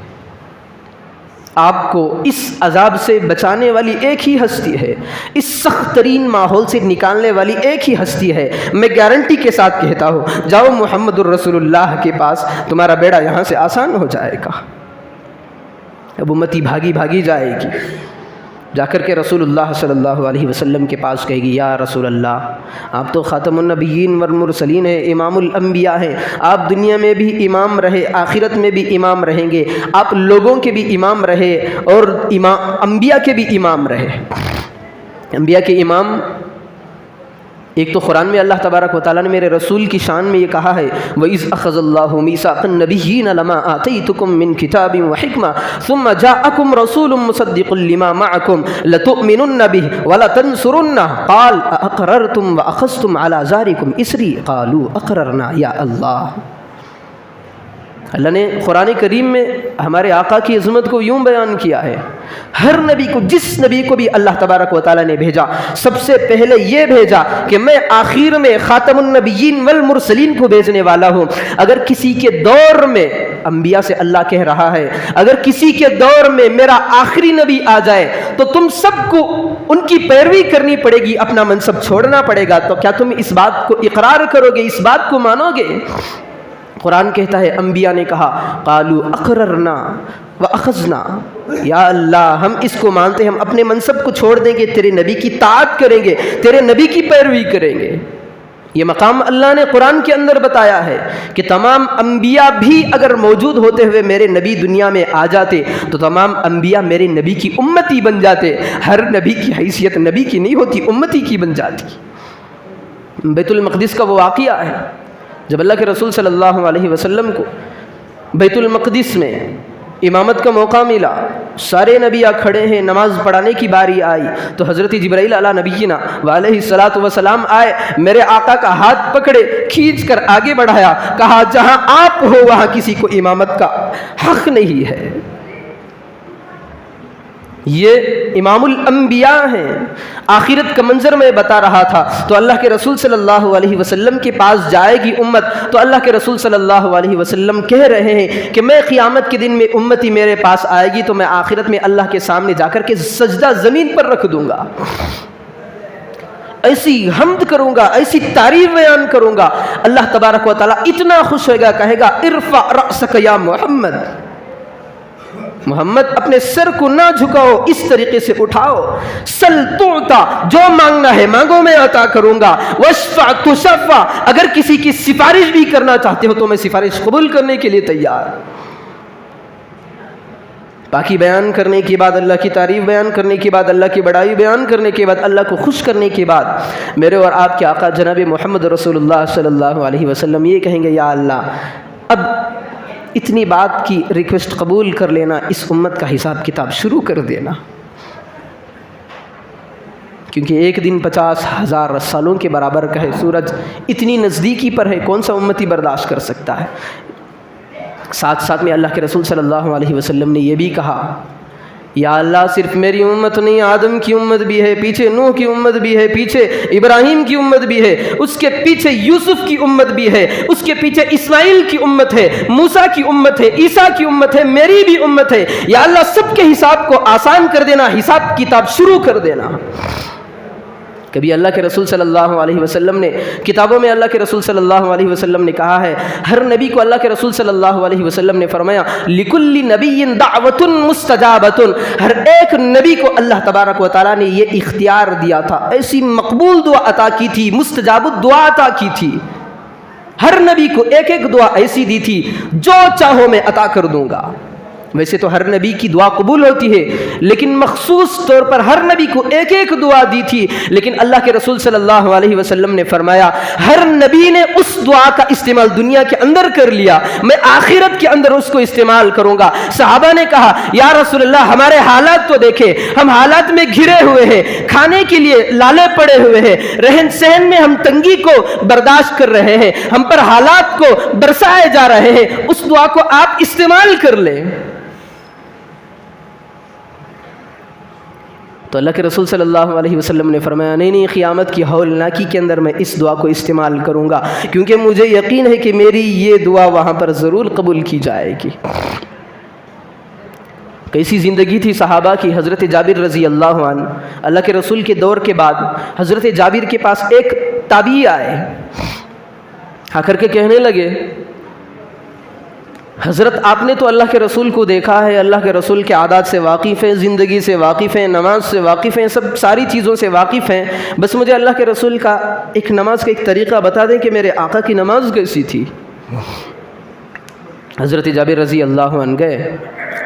آپ کو اس عذاب سے بچانے والی ایک ہی ہستی ہے، اس سخت ترین ماحول سے نکالنے والی ایک ہی ہستی ہے۔ میں گارنٹی کے ساتھ کہتا ہوں، جاؤ محمد الرسول اللہ کے پاس، تمہارا بیڑا یہاں سے آسان ہو جائے گا۔ اب امتی بھاگی بھاگی جائے گی، جا کر کے رسول اللہ صلی اللہ علیہ وسلم کے پاس کہے گی، یا رسول اللہ، آپ تو خاتم النبیین والمرسلین ہیں، امام الانبیاء ہیں، آپ دنیا میں بھی امام رہے، آخرت میں بھی امام رہیں گے، آپ لوگوں کے بھی امام رہے اور انبیاء کے بھی امام رہے۔ انبیاء کے امام، ایک تو قرآن میں اللہ تبارک و تعالیٰ نے میرے رسول کی شان میں یہ کہا ہے، وَإِذْ أَخَذَ اللَّهُ مِيثَاقَ النَّبِيِّينَ لَمَا آتَيْتُكُم مِّن كِتَابٍ وَحِكْمَةٍ ثُمَّ جَاءَكُمْ رَسُولٌ مُّصَدِّقٌ لِّمَا مَعَكُمْ لَتُؤْمِنُنَّ بِهِ وَلَتَنصُرُنَّهُ قَالَ أَأَقْرَرْتُمْ وَأَخَذْتُمْ عَلَىٰ ذَٰلِكُمْ إِصْرِي قَالُوا أَقْرَرْنَا يَا اللَّهُ۔ اللہ نے قرآن کریم میں ہمارے آقا کی عظمت کو یوں بیان کیا ہے، ہر نبی کو، جس نبی کو بھی اللہ تبارک و تعالیٰ نے بھیجا، سب سے پہلے یہ بھیجا کہ میں آخر میں خاتم النبیین والمرسلین کو بھیجنے والا ہوں۔ اگر کسی کے دور میں انبیاء سے اللہ کہہ رہا ہے، اگر کسی کے دور میں میرا آخری نبی آ جائے تو تم سب کو ان کی پیروی کرنی پڑے گی، اپنا منصب چھوڑنا پڑے گا۔ تو کیا تم اس بات کو اقرار کرو گے، اس بات کو مانو گے؟ قرآن کہتا ہے انبیاء نے کہا، قالوا اقررنا واخذنا، یا اللہ ہم اس کو مانتے ہیں، ہم اپنے منصب کو چھوڑ دیں گے، تیرے نبی کی طاعت کریں گے، تیرے نبی کی پیروی کریں گے۔ یہ مقام اللہ نے قرآن کے اندر بتایا ہے کہ تمام انبیاء بھی اگر موجود ہوتے ہوئے میرے نبی دنیا میں آ جاتے تو تمام انبیاء میرے نبی کی امتی بن جاتے۔ ہر نبی کی حیثیت نبی کی نہیں ہوتی، امتی کی بن جاتی۔ بیت المقدس کا وہ واقعہ ہے جب اللہ کے رسول صلی اللہ علیہ وسلم کو بیت المقدس میں امامت کا موقع ملا، سارے نبیاء کھڑے ہیں، نماز پڑھانے کی باری آئی تو حضرت جبرائیل علیہ نبینا وعلیہ الصلاۃ والسلام آئے، میرے آقا کا ہاتھ پکڑے، کھینچ کر آگے بڑھایا، کہا جہاں آپ ہو وہاں کسی کو امامت کا حق نہیں ہے۔ یہ امام الانبیاء ہیں۔ آخرت کا منظر میں بتا رہا تھا تو اللہ کے رسول صلی اللہ علیہ وسلم کے پاس جائے گی امت، تو اللہ کے رسول صلی اللہ علیہ وسلم کہہ رہے ہیں کہ میں قیامت کے دن میں امتی میرے پاس آئے گی تو میں آخرت میں اللہ کے سامنے جا کر کے سجدہ زمین پر رکھ دوں گا، ایسی حمد کروں گا، ایسی تعریف بیان کروں گا، اللہ تبارک و تعالیٰ اتنا خوش ہوگا، کہے گا ارفع رأسک یا محمد، محمد اپنے سر کو نہ جھکاؤ، اس طریقے سے اٹھاؤ، سل تعطا، جو مانگنا ہے مانگو میں عطا کروں گا، واشفع تشفع، اگر کسی کی سفارش بھی کرنا چاہتے ہو تو میں سفارش قبول کرنے کے لیے تیار۔ باقی بیان کرنے کے بعد، اللہ کی تعریف بیان کرنے کے بعد، اللہ کی بڑائی بیان کرنے کے بعد، اللہ کو خوش کرنے کے بعد، میرے اور آپ کے آقا جناب محمد رسول اللہ صلی اللہ علیہ وسلم یہ کہیں گے، یا اللہ اب اتنی بات کی ریکویسٹ قبول کر لینا، اس امت کا حساب کتاب شروع کر دینا، کیونکہ ایک دن 50,000 سالوں کے برابر کا ہے، سورج اتنی نزدیکی پر ہے، کون سا امتی برداشت کر سکتا ہے؟ ساتھ ساتھ میں اللہ کے رسول صلی اللہ علیہ وسلم نے یہ بھی کہا، یا اللہ صرف میری امت نہیں، آدم کی امت بھی ہے، پیچھے نوح کی امت بھی ہے، پیچھے ابراہیم کی امت بھی ہے، اس کے پیچھے یوسف کی امت بھی ہے، اس کے پیچھے اسماعیل کی امت ہے، موسیٰ کی امت ہے، عیسیٰ کی امت ہے، میری بھی امت ہے، یا اللہ سب کے حساب کو آسان کر دینا، حساب کتاب شروع کر دینا۔ کبھی اللہ کے رسول صلی اللہ علیہ وسلم نے کتابوں میں، اللہ کے رسول صلی اللہ علیہ وسلم نے کہا ہے، ہر نبی کو اللہ کے رسول صلی اللہ علیہ وسلم نے فرمایا، لِكُلِّ نَبِيٍّ دَعْوَةٌ مُسْتَجَابَةٌ، ہر ایک نبی کو اللہ تبارک و تعالیٰ نے یہ اختیار دیا تھا، ایسی مقبول دعا عطا کی تھی، مستجاب الدعا عطا کی تھی، ہر نبی کو ایک ایک دعا ایسی دی تھی، جو چاہو میں عطا کر دوں گا۔ ویسے تو ہر نبی کی دعا قبول ہوتی ہے، لیکن مخصوص طور پر ہر نبی کو ایک ایک دعا دی تھی، لیکن اللہ کے رسول صلی اللہ علیہ وسلم نے فرمایا، ہر نبی نے اس دعا کا استعمال دنیا کے اندر کر لیا، میں آخرت کے اندر اس کو استعمال کروں گا۔ صحابہ نے کہا، یا رسول اللہ ہمارے حالات تو دیکھیں، ہم حالات میں گھرے ہوئے ہیں، کھانے کے لیے لالے پڑے ہوئے ہیں، رہن سہن میں ہم تنگی کو برداشت کر رہے ہیں، ہم پر حالات کو برسائے جا رہے ہیں، اس دعا کو آپ استعمال کر لیں۔ تو اللہ کے رسول صلی اللہ علیہ وسلم نے فرمایا، نہیں، قیامت کی ہولناکی کے اندر میں اس دعا کو استعمال کروں گا، کیونکہ مجھے یقین ہے کہ میری یہ دعا وہاں پر ضرور قبول کی جائے گی۔ کیسی زندگی تھی صحابہ کی. حضرت جابر رضی اللہ عنہ، اللہ کے رسول کے دور کے بعد حضرت جابر کے پاس ایک تابعی آئے، آ کر کے کہنے لگے حضرت آپ نے تو اللہ کے رسول کو دیکھا ہے، اللہ کے رسول کے عادات سے واقف ہیں، زندگی سے واقف ہیں، نماز سے واقف ہیں، سب ساری چیزوں سے واقف ہیں، بس مجھے اللہ کے رسول کا ایک نماز کا ایک طریقہ بتا دیں کہ میرے آقا کی نماز کیسی تھی. حضرت جابر رضی اللہ عنہ گئے،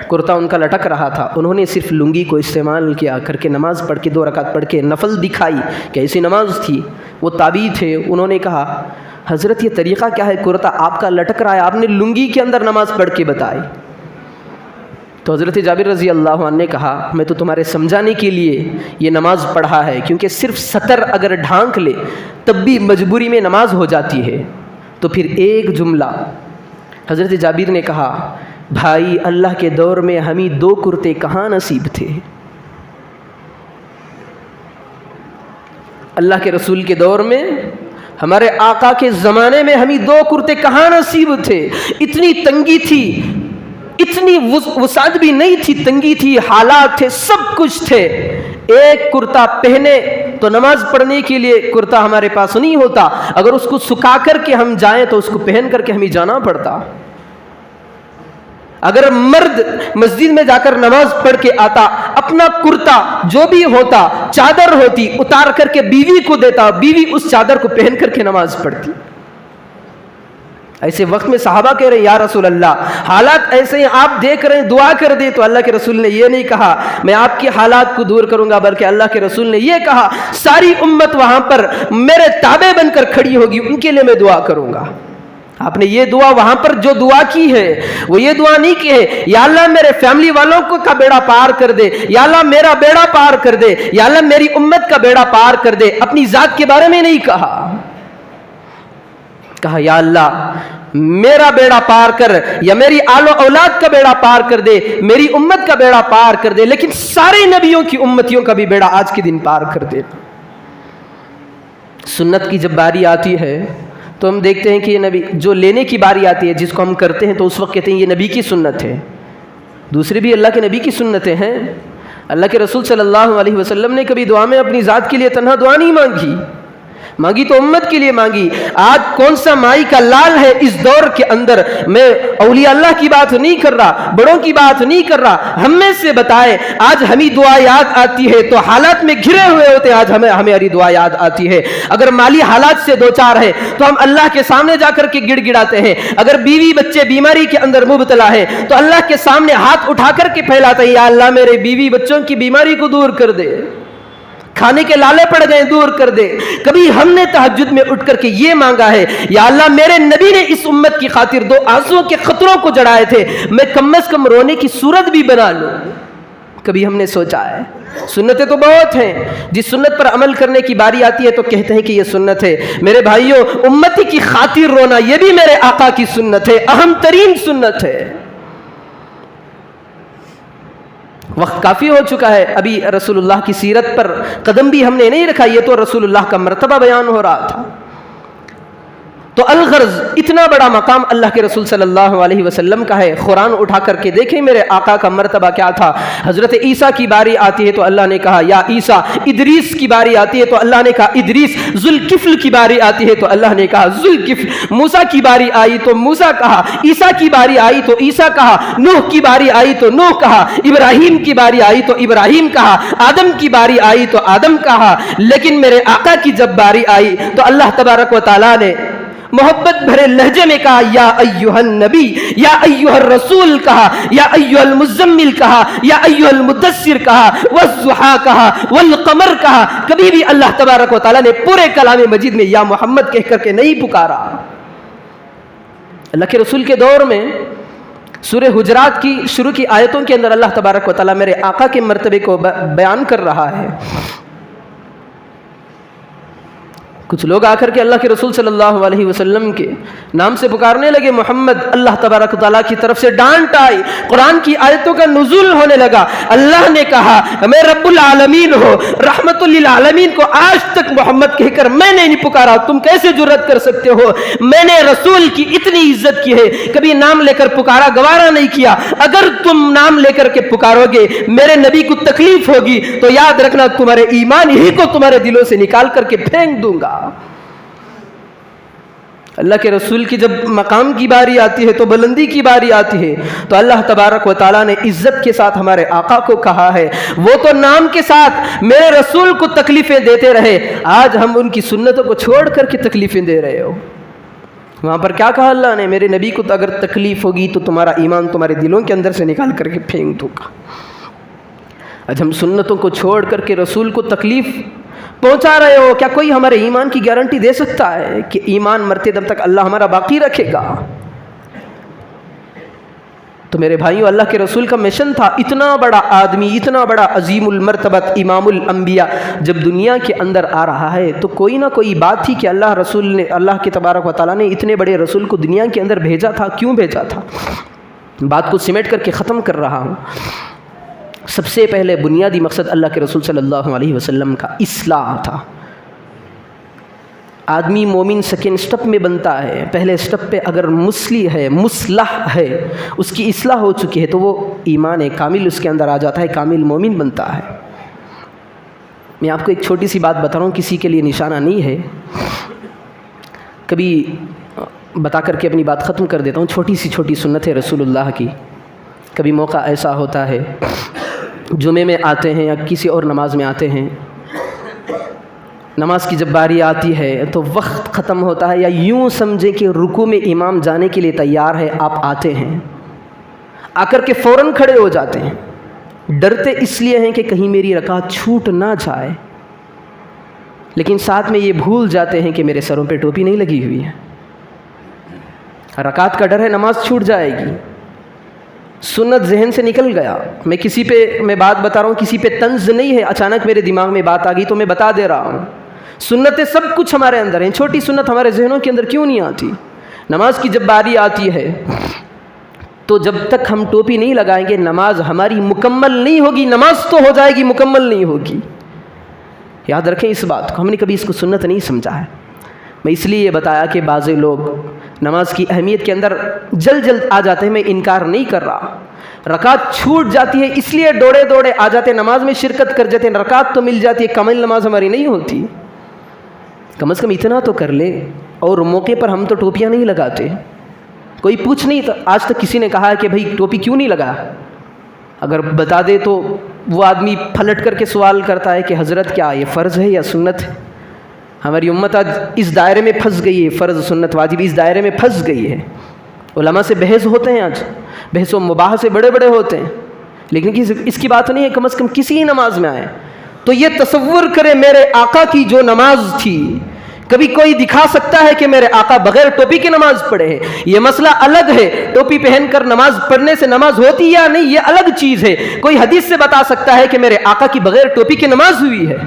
کرتا ان کا لٹک رہا تھا، انہوں نے صرف لنگی کو استعمال کیا کر کے نماز پڑھ کے 2 رکعت پڑھ کے نفل دکھائی کہ ایسی نماز تھی. وہ تابعی تھے، انہوں نے کہا حضرت یہ طریقہ کیا ہے، کرتا آپ کا لٹک رہا ہے، آپ نے لنگی کے اندر نماز پڑھ کے بتائی. تو حضرت جابر رضی اللہ عنہ نے کہا میں تو تمہارے سمجھانے کے لیے یہ نماز پڑھا ہے، کیونکہ صرف سطر اگر ڈھانک لے تب بھی مجبوری میں نماز ہو جاتی ہے. تو پھر ایک جملہ حضرت جابر نے کہا بھائی اللہ کے دور میں ہمیں 2 کرتے کہاں نصیب تھے، اللہ کے رسول کے دور میں، ہمارے آقا کے زمانے میں ہمیں 2 کرتے کہاں نصیب تھے. اتنی تنگی تھی، اتنی وسعت بھی نہیں تھی، تنگی تھی، حالات تھے، سب کچھ تھے. ایک کرتا پہنے تو نماز پڑھنے کے لیے کرتا ہمارے پاس نہیں ہوتا، اگر اس کو سکھا کر کے ہم جائیں تو اس کو پہن کر کے ہمیں جانا پڑتا. اگر مرد مسجد میں جا کر نماز پڑھ کے آتا، اپنا کرتا جو بھی ہوتا، چادر ہوتی، اتار کر کے بیوی کو دیتا، بیوی اس چادر کو پہن کر کے نماز پڑھتی. ایسے وقت میں صحابہ کہہ رہے ہیں یا رسول اللہ حالات ایسے ہیں، آپ دیکھ رہے ہیں، دعا کر دیں. تو اللہ کے رسول نے یہ نہیں کہا میں آپ کے حالات کو دور کروں گا، بلکہ اللہ کے رسول نے یہ کہا ساری امت وہاں پر میرے تابع بن کر کھڑی ہوگی، ان کے لیے میں دعا کروں گا. آپ نے یہ دعا وہاں پر جو دعا کی ہے وہ یہ دعا نہیں کی ہے یا اللہ میرے فیملی والوں کو کا بیڑا پار کر دے، یا اللہ میرا بیڑا پار کر دے، یا اللہ میری امت کا بیڑا پار کر دے. اپنی ذات کے بارے میں نہیں کہا، کہا یا اللہ میرا بیڑا پار کر، یا میری آل و اولاد کا بیڑا پار کر دے، میری امت کا بیڑا پار کر دے، لیکن سارے نبیوں کی امتیوں کا بھی بیڑا آج کے دن پار کر دے. سنت کی جب باری آتی ہے تو ہم دیکھتے ہیں کہ یہ نبی جو لینے کی باری آتی ہے جس کو ہم کرتے ہیں تو اس وقت کہتے ہیں یہ نبی کی سنت ہے. دوسری بھی اللہ کے نبی کی سنتیں ہیں. اللہ کے رسول صلی اللہ علیہ وسلم نے کبھی دعا میں اپنی ذات کے لیے تنہا دعا نہیں مانگی، مانگی تو امت کے لیے مانگی. آج کون سا مائی کا لال ہے اس دور کے اندر؟ میں اولیاء اللہ کی بات نہیں کر رہا، بڑوں کی بات نہیں کر رہا. ہم میں سے بتائے آج ہمیں دعا یاد آتی ہے تو حالات میں گھرے ہوئے ہوتے، آج ہمیں ہماری دعا یاد آتی ہے. اگر مالی حالات سے دو چار ہے تو ہم اللہ کے سامنے جا کر کے گڑ گڑاتے ہیں. اگر بیوی بچے بیماری کے اندر مبتلا ہے تو اللہ کے سامنے ہاتھ اٹھا کر کے پھیلاتے ہیں یا اللہ میرے بیوی بچوں کی بیماری کو دور کر دے، کھانے کے لالے پڑ گئے دور کر دے. کبھی ہم نے تہجد میں اٹھ کر کے یہ مانگا ہے یا اللہ میرے نبی نے اس امت کی خاطر 2 آنسوؤں کے قطروں کو جڑائے تھے، میں کم از کم رونے کی صورت بھی بنا لوں. کبھی ہم نے سوچا ہے؟ سنتیں تو بہت ہیں، جس سنت پر عمل کرنے کی باری آتی ہے تو کہتے ہیں کہ یہ سنت ہے. میرے بھائیوں امتی کی خاطر رونا یہ بھی میرے آقا کی سنت ہے، اہم ترین سنت ہے. وقت کافی ہو چکا ہے، ابھی رسول اللہ کی سیرت پر قدم بھی ہم نے نہیں رکھا، یہ تو رسول اللہ کا مرتبہ بیان ہو رہا تھا. تو الغرض اتنا بڑا مقام اللہ کے رسول صلی اللہ علیہ وسلم کا ہے. قرآن اٹھا کر کے دیکھیں میرے آقا کا مرتبہ کیا تھا. حضرت عیسیٰ کی باری آتی ہے تو اللہ نے کہا یا عیسیٰ. ادریس کی باری آتی ہے تو اللہ نے کہا ادریس. ذوالکفل کی باری آتی ہے تو اللہ نے کہا ذوالکفل. موسیٰ کی باری آئی تو موسیٰ کہا، عیسیٰ کی باری آئی تو عیسیٰ کہا، نوح کی باری آئی تو نوح کہا، ابراہیم کی باری آئی تو ابراہیم کہا، آدم کی باری آئی تو آدم کہا. لیکن میرے آقا کی جب باری آئی تو اللہ تبارک و تعالیٰ نے محبت بھرے لہجے میں کہا یا ایھا النبی، یا ایھا الرسول کہا، یا ایھا المزمل کہا، یا ایھا المدثر کہا، والضحیٰ کہا، والقمر کہا. کبھی بھی اللہ تبارک و تعالیٰ نے پورے کلام مجید میں یا محمد کہہ کر کے نہیں پکارا. اللہ کے رسول کے دور میں سورہ حجرات کی شروع کی آیتوں کے اندر اللہ تبارک و تعالیٰ میرے آقا کے مرتبے کو بیان کر رہا ہے. کچھ لوگ آ کر کے اللہ کے رسول صلی اللہ علیہ وسلم کے نام سے پکارنے لگے محمد، اللہ تبارک و تعالیٰ کی طرف سے ڈانٹ آئی، قرآن کی آیتوں کا نزول ہونے لگا۔ اللہ نے کہا میں رب العالمین ہو، رحمت للعالمین کو آج تک محمد کہہ کر میں نے نہیں پکارا، تم کیسے جرأت کر سکتے ہو؟ میں نے رسول کی اتنی عزت کی ہے، کبھی نام لے کر پکارا گوارا نہیں کیا۔ اگر تم نام لے کر کے پکارو گے میرے نبی کو تکلیف ہوگی تو یاد رکھنا تمہارے ایمان ہی کو تمہارے دلوں سے نکال کر کے پھینک دوں گا۔ اللہ کے رسول کی جب مقام کی باری آتی ہے تو بلندی کی باری آتی ہے تو اللہ تبارک و تعالیٰ نے عزت کے ساتھ ہمارے آقا کو کہا ہے، وہ تو نام کے ساتھ میرے رسول کو تکلیفیں دیتے رہے، آج ہم ان کی سنتوں کو چھوڑ کر کے تکلیفیں دے رہے ہو۔ وہاں پر کیا کہا اللہ نے؟ میرے نبی کو تو اگر تکلیف ہوگی تو تمہارا ایمان تمہارے دلوں کے اندر سے نکال کر کے پھینک دوں گا۔ آج ہم سنتوں کو چھوڑ کر کے رسول کو تکلیف پہنچا رہے ہو۔ کیا کوئی ہمارے ایمان کی گارنٹی دے سکتا ہے کہ ایمان مرتے دم تک اللہ ہمارا باقی رکھے گا؟ تو میرے بھائیوں، اللہ کے رسول کا مشن تھا، اتنا بڑا آدمی، اتنا بڑا عظیم المرتبت امام الانبیاء جب دنیا کے اندر آ رہا ہے تو کوئی نہ کوئی بات تھی کہ اللہ کے تبارک و تعالیٰ نے اتنے بڑے رسول کو دنیا کے اندر بھیجا تھا۔ کیوں بھیجا تھا؟ بات کو سمیٹ کر کے ختم کر رہا ہوں۔ سب سے پہلے بنیادی مقصد اللہ کے رسول صلی اللہ علیہ وسلم کا اصلاح تھا۔ آدمی مومن سیکنڈ سٹیپ میں بنتا ہے، پہلے سٹیپ پہ اگر مصلح ہے، اس کی اصلاح ہو چکی ہے تو وہ ایمان کامل اس کے اندر آ جاتا ہے، کامل مومن بنتا ہے۔ میں آپ کو ایک چھوٹی سی بات بتا رہا ہوں، کسی کے لیے نشانہ نہیں ہے، کبھی بتا کر کے اپنی بات ختم کر دیتا ہوں۔ چھوٹی سنت ہے رسول اللہ کی۔ کبھی موقع ایسا ہوتا ہے جمعے میں آتے ہیں یا کسی اور نماز میں آتے ہیں، نماز کی جب باری آتی ہے تو وقت ختم ہوتا ہے، یا یوں سمجھیں کہ رکوع میں امام جانے کے لیے تیار ہے، آپ آتے ہیں، آ کر کے فوراً کھڑے ہو جاتے ہیں، ڈرتے اس لیے ہیں کہ کہیں میری رکعت چھوٹ نہ جائے، لیکن ساتھ میں یہ بھول جاتے ہیں کہ میرے سروں پہ ٹوپی نہیں لگی ہوئی ہے، رکعت کا ڈر ہے نماز چھوٹ جائے گی، سنت ذہن سے نکل گیا۔ میں بات بتا رہا ہوں، کسی پہ طنز نہیں ہے، اچانک میرے دماغ میں بات آ گئی تو میں بتا دے رہا ہوں۔ سنتیں سب کچھ ہمارے اندر ہیں، چھوٹی سنت ہمارے ذہنوں کے اندر کیوں نہیں آتی؟ نماز کی جب باری آتی ہے تو جب تک ہم ٹوپی نہیں لگائیں گے نماز ہماری مکمل نہیں ہوگی۔ نماز تو ہو جائے گی، مکمل نہیں ہوگی۔ یاد رکھیں اس بات کو، ہم نے کبھی اس کو سنت نہیں سمجھا ہے۔ میں اس لیے یہ بتایا کہ بعض لوگ نماز کی اہمیت کے اندر جلد آ جاتے ہیں، میں انکار نہیں کر رہا، رکعت چھوٹ جاتی ہے اس لیے دوڑے آ جاتے ہیں، نماز میں شرکت کر جاتے ہیں، رکعت تو مل جاتی ہے، کامل نماز ہماری نہیں ہوتی۔ کم از کم اتنا تو کر لے۔ اور موقع پر ہم تو ٹوپیاں نہیں لگاتے، کوئی پوچھ نہیں، آج تک کسی نے کہا ہے کہ بھائی ٹوپی کیوں نہیں لگا؟ اگر بتا دے تو وہ آدمی پھلٹ کر کے سوال کرتا ہے کہ حضرت کیا یہ فرض ہے یا سنت ہے؟ ہماری امت آج اس دائرے میں پھنس گئی ہے، فرض سنت واجب اس دائرے میں پھنس گئی ہے۔ علماء سے بحث ہوتے ہیں، آج بحث و مباحثے بڑے ہوتے ہیں، لیکن اس کی بات نہیں ہے کم از کم کسی نماز میں آئے تو یہ تصور کرے میرے آقا کی جو نماز تھی، کبھی کوئی دکھا سکتا ہے کہ میرے آقا بغیر ٹوپی کے نماز پڑھے ہیں؟ یہ مسئلہ الگ ہے، ٹوپی پہن کر نماز پڑھنے سے نماز ہوتی یا نہیں یہ الگ چیز ہے۔ کوئی حدیث سے بتا سکتا ہے کہ میرے آقا کی بغیر ٹوپی کے نماز ہوئی ہے؟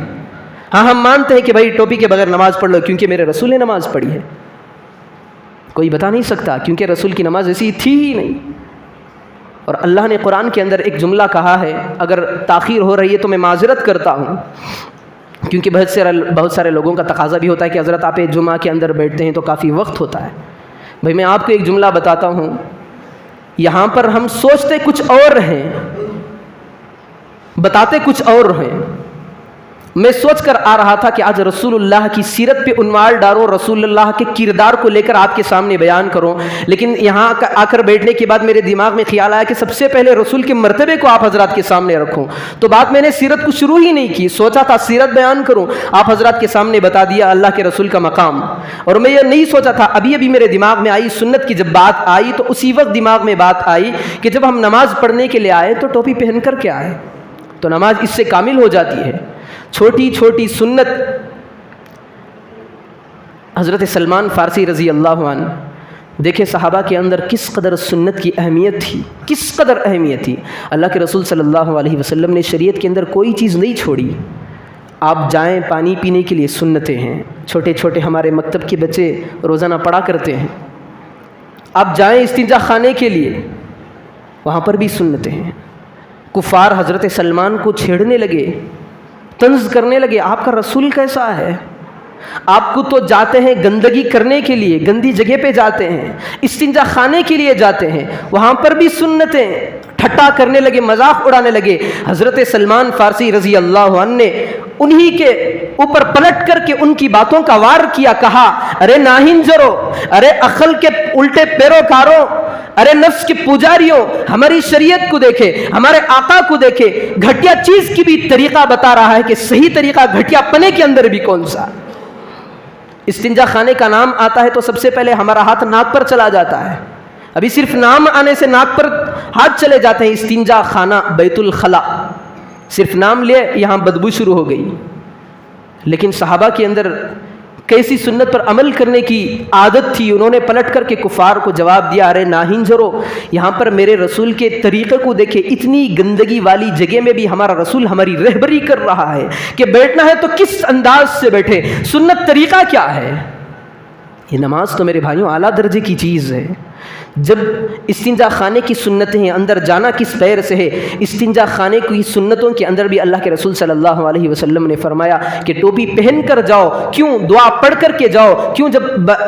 ہاں ہم مانتے ہیں کہ بھائی ٹوپی کے بغیر نماز پڑھ لو کیونکہ میرے رسول نے نماز پڑھی ہے۔ کوئی بتا نہیں سکتا کیونکہ رسول کی نماز ایسی تھی ہی نہیں۔ اور اللہ نے قرآن کے اندر ایک جملہ کہا ہے، اگر تاخیر ہو رہی ہے تو میں معذرت کرتا ہوں، کیونکہ بہت سارے لوگوں کا تقاضا بھی ہوتا ہے کہ حضرت آپ جمعہ کے اندر بیٹھتے ہیں تو کافی وقت ہوتا ہے۔ بھائی میں آپ کو ایک جملہ بتاتا ہوں، یہاں پر ہم سوچتے کچھ اور ہیں، بتاتے کچھ اور ہیں۔ میں سوچ کر آ رہا تھا کہ آج رسول اللہ کی سیرت پہ عنوان ڈالوں، رسول اللہ کے کردار کو لے کر آپ کے سامنے بیان کروں، لیکن یہاں آ کر بیٹھنے کے بعد میرے دماغ میں خیال آیا کہ سب سے پہلے رسول کے مرتبے کو آپ حضرات کے سامنے رکھوں، تو بات میں نے سیرت کو شروع ہی نہیں کی، سوچا تھا سیرت بیان کروں، آپ حضرات کے سامنے بتا دیا اللہ کے رسول کا مقام۔ اور میں یہ نہیں سوچا تھا، ابھی میرے دماغ میں آئی سنت کی جب بات آئی تو اسی وقت دماغ میں بات آئی کہ جب ہم نماز پڑھنے کے لیے آئے تو ٹوپی پہن کر کے آئے تو نماز اس سے کامل ہو جاتی ہے۔ چھوٹی سنت، حضرت سلمان فارسی رضی اللہ عنہ، دیکھیں صحابہ کے اندر کس قدر سنت کی اہمیت تھی، کس قدر اہمیت تھی۔ اللہ کے رسول صلی اللہ علیہ وسلم نے شریعت کے اندر کوئی چیز نہیں چھوڑی، آپ جائیں پانی پینے کے لیے، سنتیں ہیں، چھوٹے چھوٹے ہمارے مکتب کے بچے روزانہ پڑھا کرتے ہیں۔ آپ جائیں استنجا خانے کے لیے، وہاں پر بھی سنتیں ہیں۔ کفار حضرت سلمان کو چھیڑنے لگے، طنز کرنے لگے، آپ کا رسول کیسا ہے؟ آپ کو تو جاتے ہیں گندگی کرنے کے لیے، گندی جگہ پہ جاتے ہیں، استنجا خانے کے لیے جاتے ہیں، وہاں پر بھی سنتیں۔ ٹھٹا کرنے لگے، مذاق اڑانے لگے۔ حضرت سلمان فارسی رضی اللہ عنہ نے انہی کے اوپر پلٹ کر کے ان کی باتوں کا وار کیا، کہا ارے ناہنجرو، ارے عقل کے الٹے پیروکاروں، ارے نفس کے پجاریوں، ہماری شریعت کو دیکھے، ہمارے آقا کو دیکھے، گھٹیا چیز کی بھی طریقہ بتا رہا ہے کہ صحیح طریقہ گھٹیا پنے کے اندر بھی کون سا۔ استنجا خانے کا نام آتا ہے تو سب سے پہلے ہمارا ہاتھ ناک پر چلا جاتا ہے۔ ابھی صرف نام آنے سے ناک پر ہاتھ چلے جاتے ہیں۔ استنجا خانہ بیت الخلا، صرف نام لے یہاں بدبو شروع ہو گئی۔ لیکن صحابہ کے اندر کیسی سنت پر عمل کرنے کی عادت تھی، انہوں نے پلٹ کر کے کفار کو جواب دیا، ارے ناہنجرو، یہاں پر میرے رسول کے طریقے کو دیکھے، اتنی گندگی والی جگہ میں بھی ہمارا رسول ہماری رہبری کر رہا ہے کہ بیٹھنا ہے تو کس انداز سے بیٹھے، سنت طریقہ کیا ہے۔ یہ نماز تو میرے بھائیوں اعلیٰ درجے کی چیز ہے۔ جب استنجا خانے کی سنتیں ہیں، اندر جانا کس پیر سے ہے، استنجا خانے کی سنتوں کے اندر بھی اللہ کے رسول صلی اللہ علیہ وسلم نے فرمایا کہ ٹوپی پہن کر جاؤ، کیوں دعا پڑھ کر کے جاؤ، کیوں جب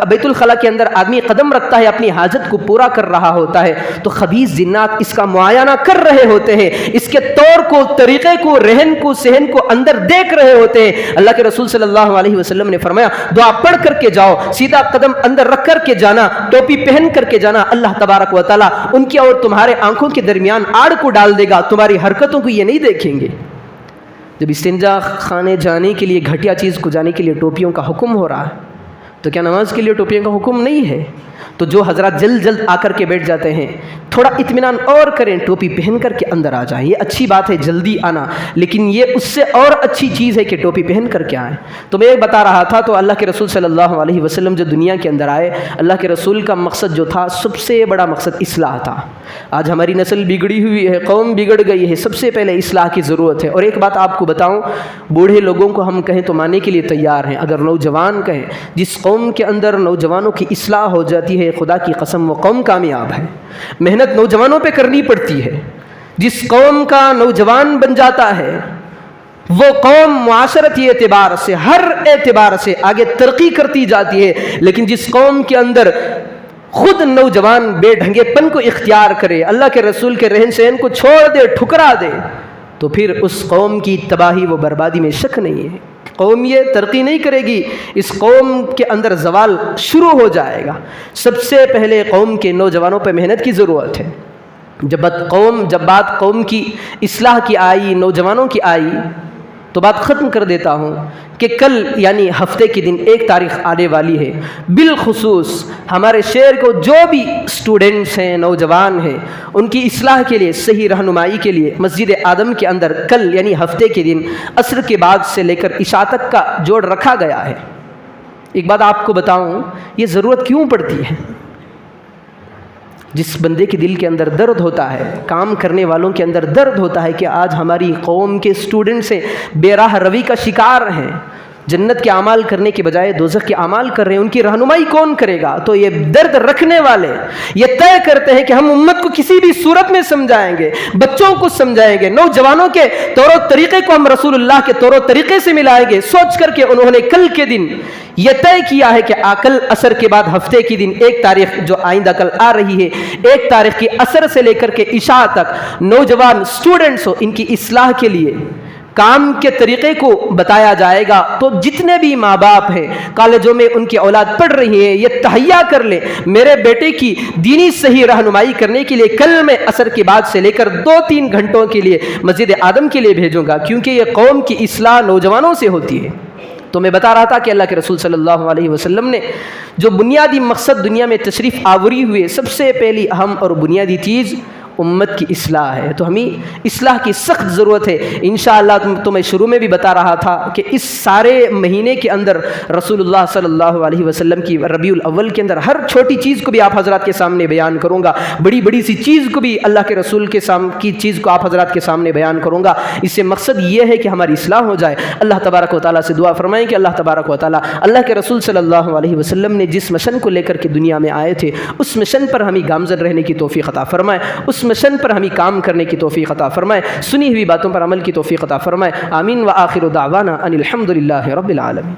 بیت الخلا کے اندر آدمی قدم رکھتا ہے اپنی حاجت کو پورا کر رہا ہوتا ہے تو خبیث جنات اس کا معائنہ کر رہے ہوتے ہیں، اس کے طور کو، طریقے کو، رہن کو، صحن کو اندر دیکھ رہے ہوتے ہیں۔ اللہ کے رسول صلی اللہ علیہ وسلم نے فرمایا دعا پڑھ کر کے جاؤ، سیدھا قدم اندر رکھ کر کے جانا، ٹوپی پہن کر کے جانا، اللہ تبارک و تعالیٰ ان کی اور تمہارے آنکھوں کے درمیان آڑ کو ڈال دے گا، تمہاری حرکتوں کو یہ نہیں دیکھیں گے۔ جب استنجا خانے جانے کے لیے، گھٹیا چیز کو جانے کے لیے ٹوپیوں کا حکم ہو رہا ہے تو کیا نماز کے لیے ٹوپیوں کا حکم نہیں ہے؟ تو جو حضرات جلد آ کر کے بیٹھ جاتے ہیں، تھوڑا اطمینان اور کریں، ٹوپی پہن کر کے اندر آ جائیں۔ یہ اچھی بات ہے جلدی آنا، لیکن یہ اس سے اور اچھی چیز ہے کہ ٹوپی پہن کر کے آئیں۔ تو میں یہ بتا رہا تھا، تو اللہ کے رسول صلی اللہ علیہ وسلم جو دنیا کے اندر آئے، اللہ کے رسول کا مقصد جو تھا، سب سے بڑا مقصد اصلاح تھا۔ آج ہماری نسل بگڑی ہوئی ہے، قوم بگڑ گئی ہے، سب سے پہلے اصلاح کی ضرورت ہے۔ اور ایک بات آپ کو بتاؤں، بوڑھے لوگوں کو ہم کہیں تو ماننے کے لیے تیار ہیں، اگر نوجوان کہیں، جس قوم کے اندر نوجوانوں کی اصلاح ہو جاتی ہے، خدا کی قسم وہ قوم کامیاب ہے۔ محنت نوجوانوں پہ کرنی پڑتی ہے۔ جس قوم کا نوجوان بن جاتا ہے وہ قوم معاشرتی اعتبار سے، ہر اعتبار سے آگے ترقی کرتی جاتی ہے۔ لیکن جس قوم کے اندر خود نوجوان بے ڈھنگے پن کو اختیار کرے، اللہ کے رسول کے رہن سہن کو چھوڑ دے، ٹھکرا دے، تو پھر اس قوم کی تباہی و بربادی میں شک نہیں ہے۔ قوم یہ ترقی نہیں کرے گی، اس قوم کے اندر زوال شروع ہو جائے گا۔ سب سے پہلے قوم کے نوجوانوں پہ محنت کی ضرورت ہے۔ جب بات قوم کی اصلاح کی آئی، نوجوانوں کی آئی، تو بات ختم کر دیتا ہوں کہ کل یعنی ہفتے کے دن 1 تاریخ آنے والی ہے۔ بالخصوص ہمارے شہر کو جو بھی اسٹوڈنٹس ہیں، نوجوان ہیں، ان کی اصلاح کے لیے، صحیح رہنمائی کے لیے مسجد آدم کے اندر کل یعنی ہفتے کے دن عصر کے بعد سے لے کر عشاء تک کا جوڑ رکھا گیا ہے۔ ایک بات آپ کو بتاؤں، یہ ضرورت کیوں پڑتی ہے؟ جس بندے کے دل کے اندر درد ہوتا ہے، کام کرنے والوں کے اندر درد ہوتا ہے کہ آج ہماری قوم کے اسٹوڈنٹس بے راہ روی کا شکار ہیں، جنت کے اعمال کرنے کے بجائے دوزخ کے اعمال کر رہے ہیں، ان کی رہنمائی کون کرے گا؟ تو یہ درد رکھنے والے یہ طے کرتے ہیں کہ ہم امت کو کسی بھی صورت میں سمجھائیں گے، بچوں کو سمجھائیں گے، نوجوانوں کے طور و طریقے کو ہم رسول اللہ کے طور و طریقے سے ملائیں گے۔ سوچ کر کے انہوں نے کل کے دن یہ طے کیا ہے کہ کل عصر کے بعد ہفتے کی دن 1 تاریخ جو آئندہ کل آ رہی ہے، 1 تاریخ کی عصر سے لے کر کے عشاء تک نوجوان اسٹوڈنٹس ہو، ان کی اصلاح کے لیے کام کے طریقے کو بتایا جائے گا۔ تو جتنے بھی ماں باپ ہیں، کالجوں میں ان کی اولاد پڑھ رہی ہے، یہ تہیا کر لیں، میرے بیٹے کی دینی صحیح رہنمائی کرنے کے لیے کل میں عصر کے بعد سے لے کر 2-3 گھنٹوں کے لیے مسجد آدم کے لیے بھیجوں گا، کیونکہ یہ قوم کی اصلاح نوجوانوں سے ہوتی ہے۔ تو میں بتا رہا تھا کہ اللہ کے رسول صلی اللہ علیہ وسلم نے جو بنیادی مقصد دنیا میں تشریف آوری ہوئے، سب سے پہلی اہم اور بنیادی چیز امت کی اصلاح ہے۔ تو ہمیں اصلاح کی سخت ضرورت ہے۔ انشاءاللہ تو میں شروع میں بھی بتا رہا تھا کہ اس سارے مہینے کے اندر رسول اللہ صلی اللہ علیہ وسلم کی ربیع الاول کے اندر ہر چھوٹی چیز کو بھی آپ حضرات کے سامنے بیان کروں گا، بڑی بڑی سی چیز کو بھی اللہ کے رسول کے کی چیز کو آپ حضرات کے سامنے بیان کروں گا۔ اس سے مقصد یہ ہے کہ ہماری اصلاح ہو جائے۔ اللہ تبارک و تعالیٰ سے دعا فرمائیں کہ اللہ تبارک و تعالیٰ اللہ کے رسول صلی اللہ علیہ وسلم نے جس مشن کو لے کر کے دنیا میں آئے تھے اس مشن پر ہمیں گامزن رہنے کی توفیق عطا فرمائے، اس مشن پر ہمیں کام کرنے کی توفیق عطا فرمائے، سنی ہوئی باتوں پر عمل کی توفیق عطا فرمائے۔ آمین۔ وآخر دعوانا ان الحمد للہ رب العالمین۔